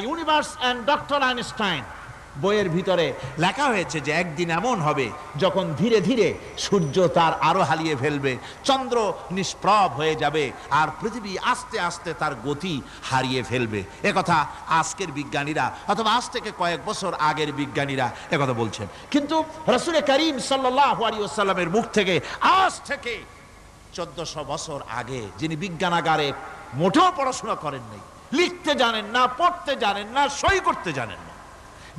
universe and doctor Einstein বইয়ের ভিতরে লেখা হয়েছে যে একদিন এমন হবে যখন ধীরে ধীরে সূর্য তার আলো হারিয়ে ফেলবে, চন্দ্র নিষ্প্রভ হয়ে যাবে, আর পৃথিবী আস্তে আস্তে তার গতি হারিয়ে ফেলবে। একথা আজকের বিজ্ঞানীরা অথবা আজ থেকে কয়েক বছর আগের বিজ্ঞানীরা একথা বলছেন। কিন্তু রাসূল করিম সাল্লাল্লাহু আলাইহি ওয়াসাল্লামের মুখ থেকে আজ থেকে 1400 বছর আগে, যিনি বিজ্ঞানাগারে মোটেও পড়াশোনা করেন নাই, লিখতে জানেন না, পড়তে জানেন না, সই করতে জানেন না,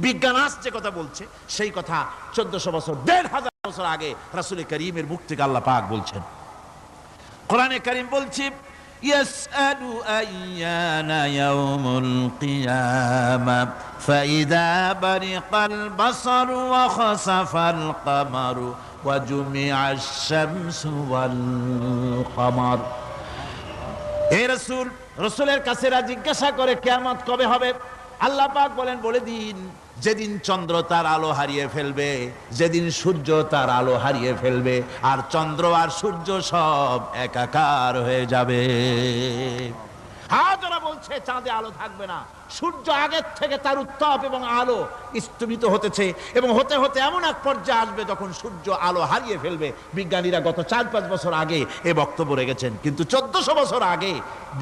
বিজ্ঞান আজ যে কথা বলছে সেই কথা 1400 বছর, 1500 বছর আগে রাসূল করিমের মুখ থেকে আল্লাহ পাক বলছেন। কোরআনে কারীম বলছে ইয়াসআলু আইয়ানা ইয়াউমুল কিয়ামা ফাইদা বারিকাল বাসারু ওয়া খাসাফাল কামারু ওয়া জুমিআশ শামসু ওয়াল কামার। হে রাসূল, রাসূলের কাছে জিজ্ঞাসা করে কিয়ামত কবে হবে? আল্লাহ পাক বলেন, বলে দিন যেদিন চন্দ্র তার আলো হারিয়ে ফেলবে, যেদিন সূর্য তার আলো হারিয়ে ফেলবে, আর চন্দ্র আর সূর্য সব একাকার হয়ে যাবে। হাজারা বলছে চাঁদে আলো থাকবে না, সূর্য আগের থেকে তার উত্তাপ এবং আলো স্তমিত হতেছে, এবং হতে হতে এমন এক পর্যায়ে আসবে যখন সূর্য আলো হারিয়ে ফেলবে। বিজ্ঞানীরা গত 4-5 বছর আগে এ বক্তব্য রেখেছেন, কিন্তু 1400 বছর আগে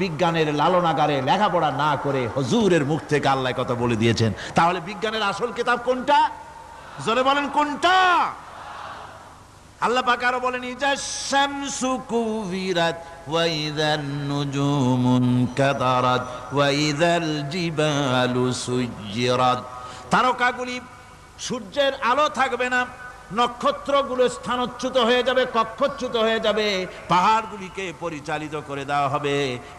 বিজ্ঞানের লালনাগারে লেখাপড়া না করে হুজুরের মুখ থেকে আল্লাহ কথা বলে দিয়েছেন। তাহলে বিজ্ঞানের আসল কিতাব কোনটা? জোরে বলেন কোনটা? আল্লাহ পাক আরো বলেন ইজা শামসু কুবিরাত ওয়া ইযান নুজুমুন কাদারাত ওয়া ইযাল জিবালু সুজ্জিরাত। তারকাগুলি, সূর্যের আলো থাকবে না, নক্ষত্রগুলো স্থানচ্যুত হয়ে যাবে, কক্ষচ্যুত হয়ে যাবে, পাহাড়গুলিকে পরিচালিত করে দেওয়া হবে,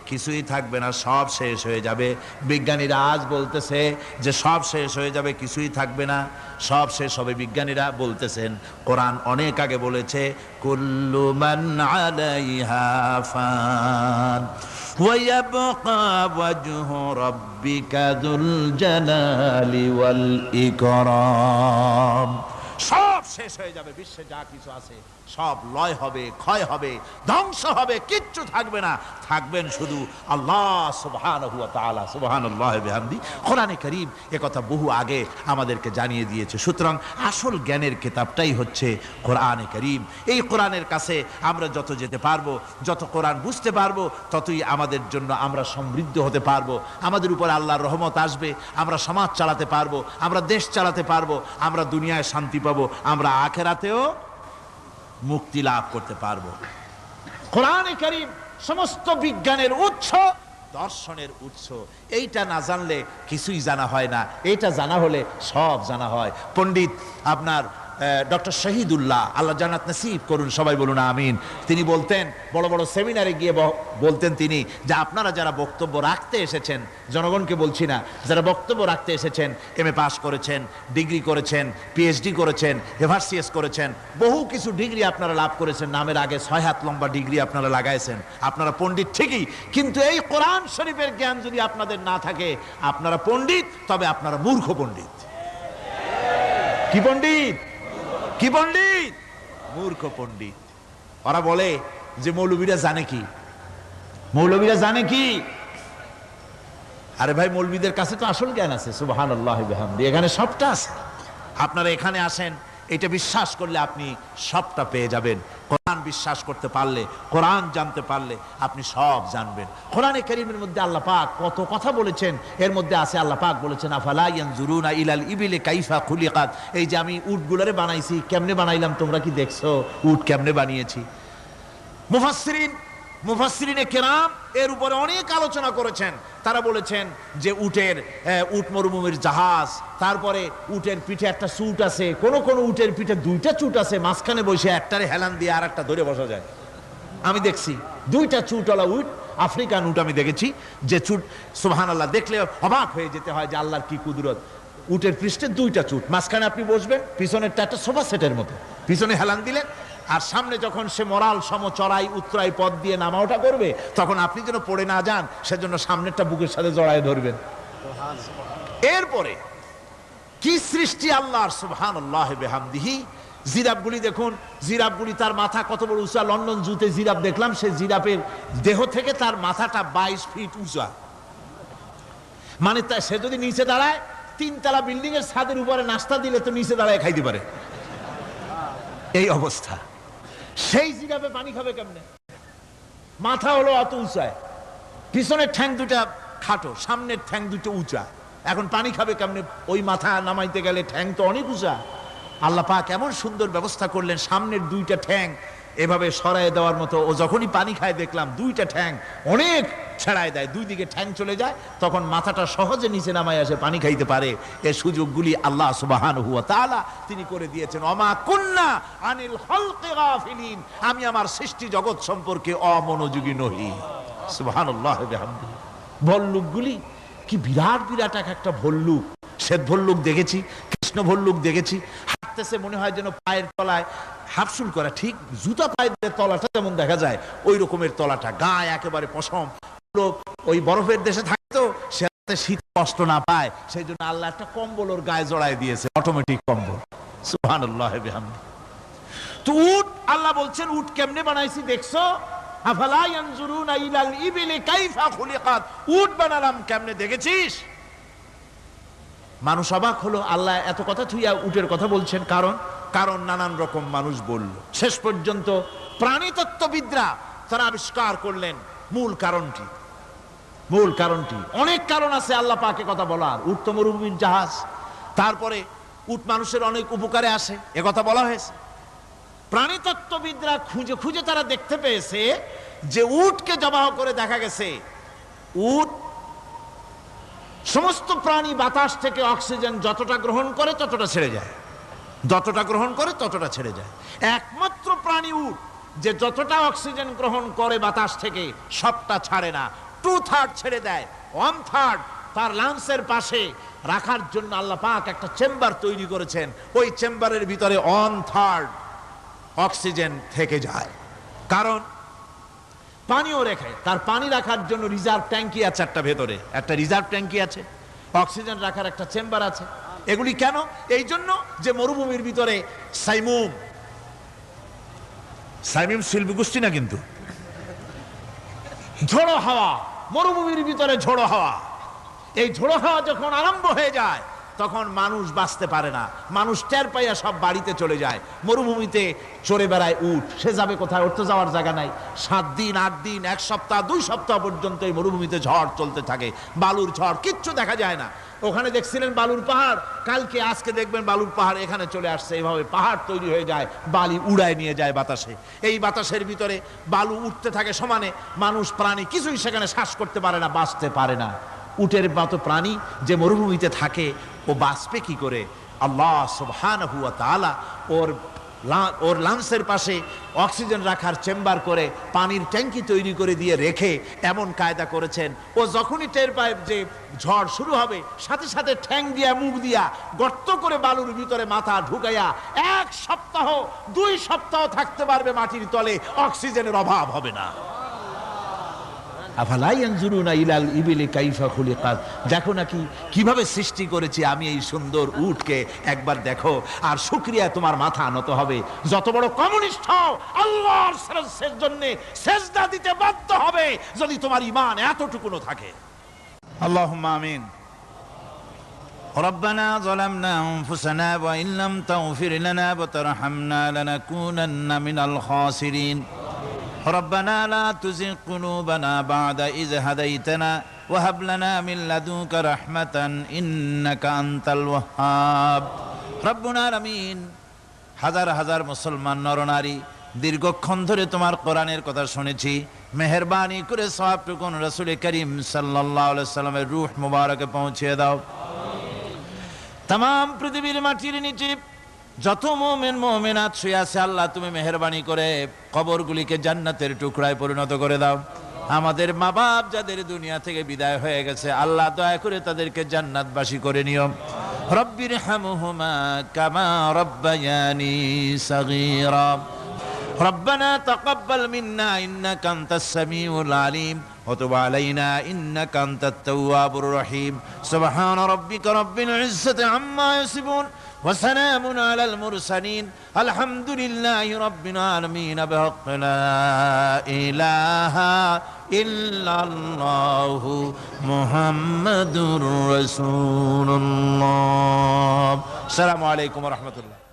কিছুই থাকবে না, সব শেষ হয়ে যাবে। বিজ্ঞানীরা আজ বলতেছে যে সব শেষ হয়ে যাবে, কিছুই থাকবে না, সব শেষ হবে। বিজ্ঞানীরা বলতেছেন, কোরআন অনেক আগে বলেছে কুল্লু মান আলাইহা ফান ওয়া ইয়াবকা ওয়াজহু রাব্বিকা যুল জালালি ওয়াল ইকরাম। সব শেষ হয়ে যাবে, বিশ্বে যা কিছু আছে সব লয় হবে, ক্ষয় হবে, ধ্বংস হবে, কিচ্ছু থাকবে না, থাকবেন শুধু আল্লাহ সুবহানাহু ওয়া তাআলা। সুবহানাল্লাহি ওয়া বিহামদি। কোরআনে কারীম একথা বহু আগে আমাদেরকে জানিয়ে দিয়েছে। সুতরাং আসল জ্ঞানের কিতাবটাই হচ্ছে কোরআনে কারীম। এই কোরআনের কাছে আমরা যত যেতে পারবো, যত কোরআন বুঝতে পারবো, ততই আমাদের জন্য আমরা সমৃদ্ধ হতে পারবো, আমাদের উপর আল্লাহর রহমত আসবে, আমরা সমাজ চালাতে পারবো, আমরা দেশ চালাতে পারবো, আমরা দুনিয়ায় শান্তি পাবো, আমরা আখিরাতেও মুক্তি লাভ করতে পারবো। কোরআনে কারীম সমস্ত বিজ্ঞানের উৎস, দর্শনের উৎস। এইটা না জানলে কিছুই জানা হয় না, এইটা জানা হলে সব জানা হয়। পণ্ডিত আপনার ডক্টর শহীদুল্লাহ, আল্লাহ জান্নাত নসিব করুন, সবাই বলুন আমিন। তিনি বলতেন, বড় বড় সেমিনারে গিয়ে বলতেন তিনি, যে আপনারা যারা বক্তব্য রাখতে এসেছেন, জনগণকে বলছি না, যারা বক্তব্য রাখতে এসেছেন, MA পাস করেছেন, ডিগ্রি করেছেন, PhD করেছেন, FRCS করেছেন, বহু কিছু ডিগ্রি আপনারা লাভ করেছেন, নামের আগে 6 হাত লম্বা ডিগ্রি আপনারা লাগাইছেন, আপনারা পণ্ডিত ঠিকই, কিন্তু এই কোরআন শরীফের জ্ঞান যদি আপনাদের না থাকে, আপনারা পণ্ডিত, তবে আপনারা মূর্খ পণ্ডিত। কি পণ্ডিত? কি পণ্ডিত? মূর্খ পণ্ডিত। ওরা বলে যে মৌলবীরা জানে কি, মৌলবীরা জানে কি? আরে ভাই, মৌলবীদের কাছে তো আসল জ্ঞান আছে। সুবহানাল্লাহি ওয়া বিহামদি। এখানে সবটা আছে। আপনারা এখানে আসেন, এটা বিশ্বাস করলে আপনি সবটা পেয়ে যাবেন। কোরআন বিশ্বাস করতে পারলে, কোরআন জানতে পারলে আপনি সব জানবেন। কোরআনে কারীমের মধ্যে আল্লাহ পাক কত কথা বলেছেন, এর মধ্যে আছে আল্লাহ পাক বলেছেন আফালা ইয়ানজুরুনা ইলাল ইবিলি কাইফা খুলিকাত। এই যে আমি উটগুলোরে বানাইছি, কেমনে বানাইলাম তোমরা কি দেখছো? উট কেমনে বানিয়েছি? মুফাসসিরিন মুফাসসিরিনে কেরাম এর উপরে অনেক আলোচনা করেছেন। তারা বলেছেন যে উট মরুভূমির জাহাজ, তারপরে উটের পিঠে একটা চুট আছে, কোন কোন উটের পিঠে দুইটা চুট আছে, মাঝখানে বসে একটারে হেলান দিয়ে আর একটা ধরে বসা যায়। আমি দেখছি দুইটা চুটওয়ালা উট, আফ্রিকান উট আমি দেখেছি, যে চুট সুবহানাল্লাহ দেখলে অবাক হয়ে যেতে হয় যে আল্লাহর কি কুদরত। উটের পৃষ্ঠে দুইটা চুট, মাঝখানে আপনি বসবেন, পিছনেরটা একটা সোফা সেটের মতো, পিছনে হেলান দিলেন, আর সামনে যখন সে মরাল সম চড়াই উত্তরাই পথ দিয়ে নামা ওঠা করবে, তখন আপনি যেন পড়ে না যান সেজন্য সামনেরটা বুকের সাথে জড়ায় ধরবেন। এরপরে কি সৃষ্টি আল্লাহর, সুবহানাল্লাহ বিহামদিহি। জিরাফগুলি দেখুন, জিরাফগুলি তার মাথা কত বড় উঁচা। লন্ডন জুতে জিরাফ দেখলাম, সে জিরাফের দেহ থেকে তার মাথাটা 22 ফিট উঁচা। মানে সে যদি নিচে দাঁড়ায়, 3 তলা বিল্ডিং এর ছাদের উপরে নাস্তা দিলে তো নিচে দাঁড়ায় খাইতে পারে, এই অবস্থা। সেই জিরাফে পানি খাবে কেমনে? মাথা হলো অত উঁচায়, পিছনের ঠ্যাং দুটা খাটো, সামনের ঠ্যাং দুটো উঁচা, এখন পানি খাবে কেমনে? ওই মাথা নামাইতে গেলে ঠ্যাং তো অনেক উঁচা। আল্লাহ পাক এমন সুন্দর ব্যবস্থা করলেন, সামনের দুইটা ঠ্যাং এভাবে সরায় দেওয়ার মতো। ও যখনই পানি খায় দেখলাম দুইটা ঠ্যাং অনেক ছেড়ায় দেয়, দুই দিকে ঠ্যাং চলে যায়, তখন মাথাটা সহজে নিচে নামায় আসে, পানি খাইতে পারে। এই সুযোগগুলি আল্লাহ সুবহানাহু ওয়া তাআলা তিনি করে দিয়েছেন। ওমা কুন্না আনিল খালকি গাফিলিন, আমি আমার সৃষ্টি জগৎ সম্পর্কে অমনোযোগী নহি। সুবহানাল্লাহ বিহামদিহি। ভল্লুকগুলি কি বিরাট বিরাট একটা ভল্লুক, শ্বেত ভল্লুক দেখেছি, কৃষ্ণ ভল্লুক দেখেছি, হাঁটতেছে মনে হয় যেন পায়ের তলায় হাফসুল করা, ঠিক জুতা পায়ের তলাটা যেমন দেখা যায় ওই রকমের তলাটা, গায়ে একেবারে পশম। লোক ওই বরফের দেশে থাকে তো, সে শীত কষ্ট না পায়, সেই জন্য আল্লাহ একটা কম্বল ওর গায়ে জড়ায় দিয়েছে, অটোমেটিক কম্বল। সুবহানাল্লাহ বিহামদিহি। তো উট, আল্লাহ বলছেন উট কেমনে বানাইছি দেখছো? আফালা ইয়ানজুরুনা ইলাল ইবিলি কাইফা খুলিকাত, উট বানালাম কেমনে দেখেছিস? মানুষ অবাক হলো, আল্লাহ এত কথা থুইয়া উটের কথা বলছেন, কারণ নানান রকম মানুষ বলল। শেষ পর্যন্ত প্রাণীতত্ত্ববিদরা তারা আবিষ্কার করলেন মূল কারণটি। অনেক কারণ আছে আল্লাহ পাকে কথা বলার। উট তো মরুভূমির জাহাজ, তারপরে উট মানুষের অনেক উপকারে আসে, এ কথা বলা হয়েছে। প্রাণীতত্ত্ববিদরা খুঁজে খুঁজে তারা দেখতে পেয়েছে যে উটকে জবাহ করে দেখা গেছে, উট সমস্ত প্রাণী বাতাস থেকে অক্সিজেন যতটা গ্রহণ করে ততটা ছেড়ে যায়, যতটা গ্রহণ করে ততটা ছেড়ে যায়। একমাত্র প্রাণী উট যে যতটা অক্সিজেন গ্রহণ করে বাতাস থেকে সবটা ছাড়ে না, 2/3 ছেড়ে দেয়, 1/3 তার লাংসের পাশে রাখার জন্য আল্লাহ পাক একটা চেম্বার তৈরি করেছেন। ওই চেম্বারের ভিতরে 1/3 অক্সিজেন থেকে যায়, কারণ পানিও রেখে, তার পানি রাখার জন্য রিজার্ভ ট্যাঙ্কি আছে, একটা রিজার্ভ ট্যাঙ্কি আছে, অক্সিজেন রাখার একটা চেম্বার আছে। এগুলি কেন? এই জন্য যে মরুভূমির ভিতরে সাইমুম শিল্পী গোষ্ঠী না, কিন্তু ঝোড়ো হাওয়া, মরুভূমির ভিতরে ঝোড়ো হাওয়া, এই ঝোড়ো হাওয়া যখন আরম্ভ হয়ে যায় তখন মানুষ বাঁচতে পারে না, মানুষ টের পাইয়া সব বাড়িতে চলে যায়। মরুভূমিতে চড়ে বেড়ায় উট, সে যাবে কোথায়? ওর তো যাওয়ার জায়গা নাই। 7 দিন 8 দিন 1 সপ্তাহ 2 সপ্তাহ পর্যন্ত এই মরুভূমিতে ঝড় চলতে থাকে, বালুর ঝড়, কিচ্ছু দেখা যায় না। ওখানে দেখছিলেন বালুর পাহাড়, কালকে আজকে দেখবেন বালুর পাহাড় এখানে চলে আসছে। এইভাবে পাহাড় তৈরি হয়ে যায়, বালি উড়ায় নিয়ে যায় বাতাসে। এই বাতাসের ভিতরে বালু উঠতে থাকে সমানে, মানুষ প্রাণী কিছুই সেখানে শ্বাস করতে পারে না, বাঁচতে পারে না। উটের মতো প্রাণী যে মরুভূমিতে থাকে, ও বাঁচবে কি করে? আল্লাহ সুবহানাহু ওয়া তাআলা ওর লাংসের পাশে অক্সিজেন রাখার চেম্বার করে, পানির ট্যাঙ্কি তৈরি করে দিয়ে রেখে এমন কায়দা করেছেন, ও যখনই টের পায় যে ঝড় শুরু হবে, সাথে সাথে ঠ্যাং দিয়া মুখ দিয়া গর্ত করে বালুর ভিতরে মাথা ঢুকাইয়া 1 সপ্তাহ 2 সপ্তাহ থাকতে পারবে মাটির তলে, অক্সিজেনের অভাব হবে না। আফালা ইয়ানজুরুনা ইলাল ইবিলি কাইফা খুলিকাত, দেখো নাকি কিভাবে সৃষ্টি করেছি আমি এই সুন্দর উটকে, একবার দেখো। আর শুকরিয়া তোমার মাথা নত হবে। যত বড় কমিউনিস্ট হও, আল্লাহর জন্য সেজদা দিতে বাধ্য হবে যদি তোমার ঈমান এতটুকুনো থাকে। আল্লাহুম্মা আমিন। ربنا ظلمنا أنفسنا وإن لم تغفر لنا وترحمنا لنكونن من الخاسرين ربنا لا تزغ قلوبنا بعد إذ هديتنا وهب لنا من لدنك رحمة إنك أنت الوهاب ربنا العالمين। হাজার হাজার মুসলমান নরনারী দীর্ঘক্ষণ ধরে তোমার কোরআনের কথা শুনেছি, মেহেরবানি করে সওয়াবটুকু রাসূল করিম সাল্লাল্লাহু আলাইহি সাল্লামের রূহ মুবারকে পৌঁছে দাও। তাম পৃথিবীর মাটির নিচে যত মুমিন মুমিনাত শুয়ে আছে আল্লাহ তুমি মেহেরবানি করে কবরগুলিকে জান্নাতের টুকরায় পরিণত করে দাও। আমাদের মা বাপ যাদের দুনিয়া থেকে বিদায় হয়ে গেছে আল্লাহ দয়া করে তাদেরকে জান্নাতবাসী করে নিও। রব্বির হামহুমা কামা রব্বায়ানি সাগীরা। ربنا تقبل منا إنك أنت السميع العليم وتب علينا إنك أنت التواب الرحيم سبحان ربك رب العزة عما يصفون وسلام على المرسلين الحمد لله رب العالمين بحق لا إله إلا الله محمد رسول الله السلام عليكم ورحمة الله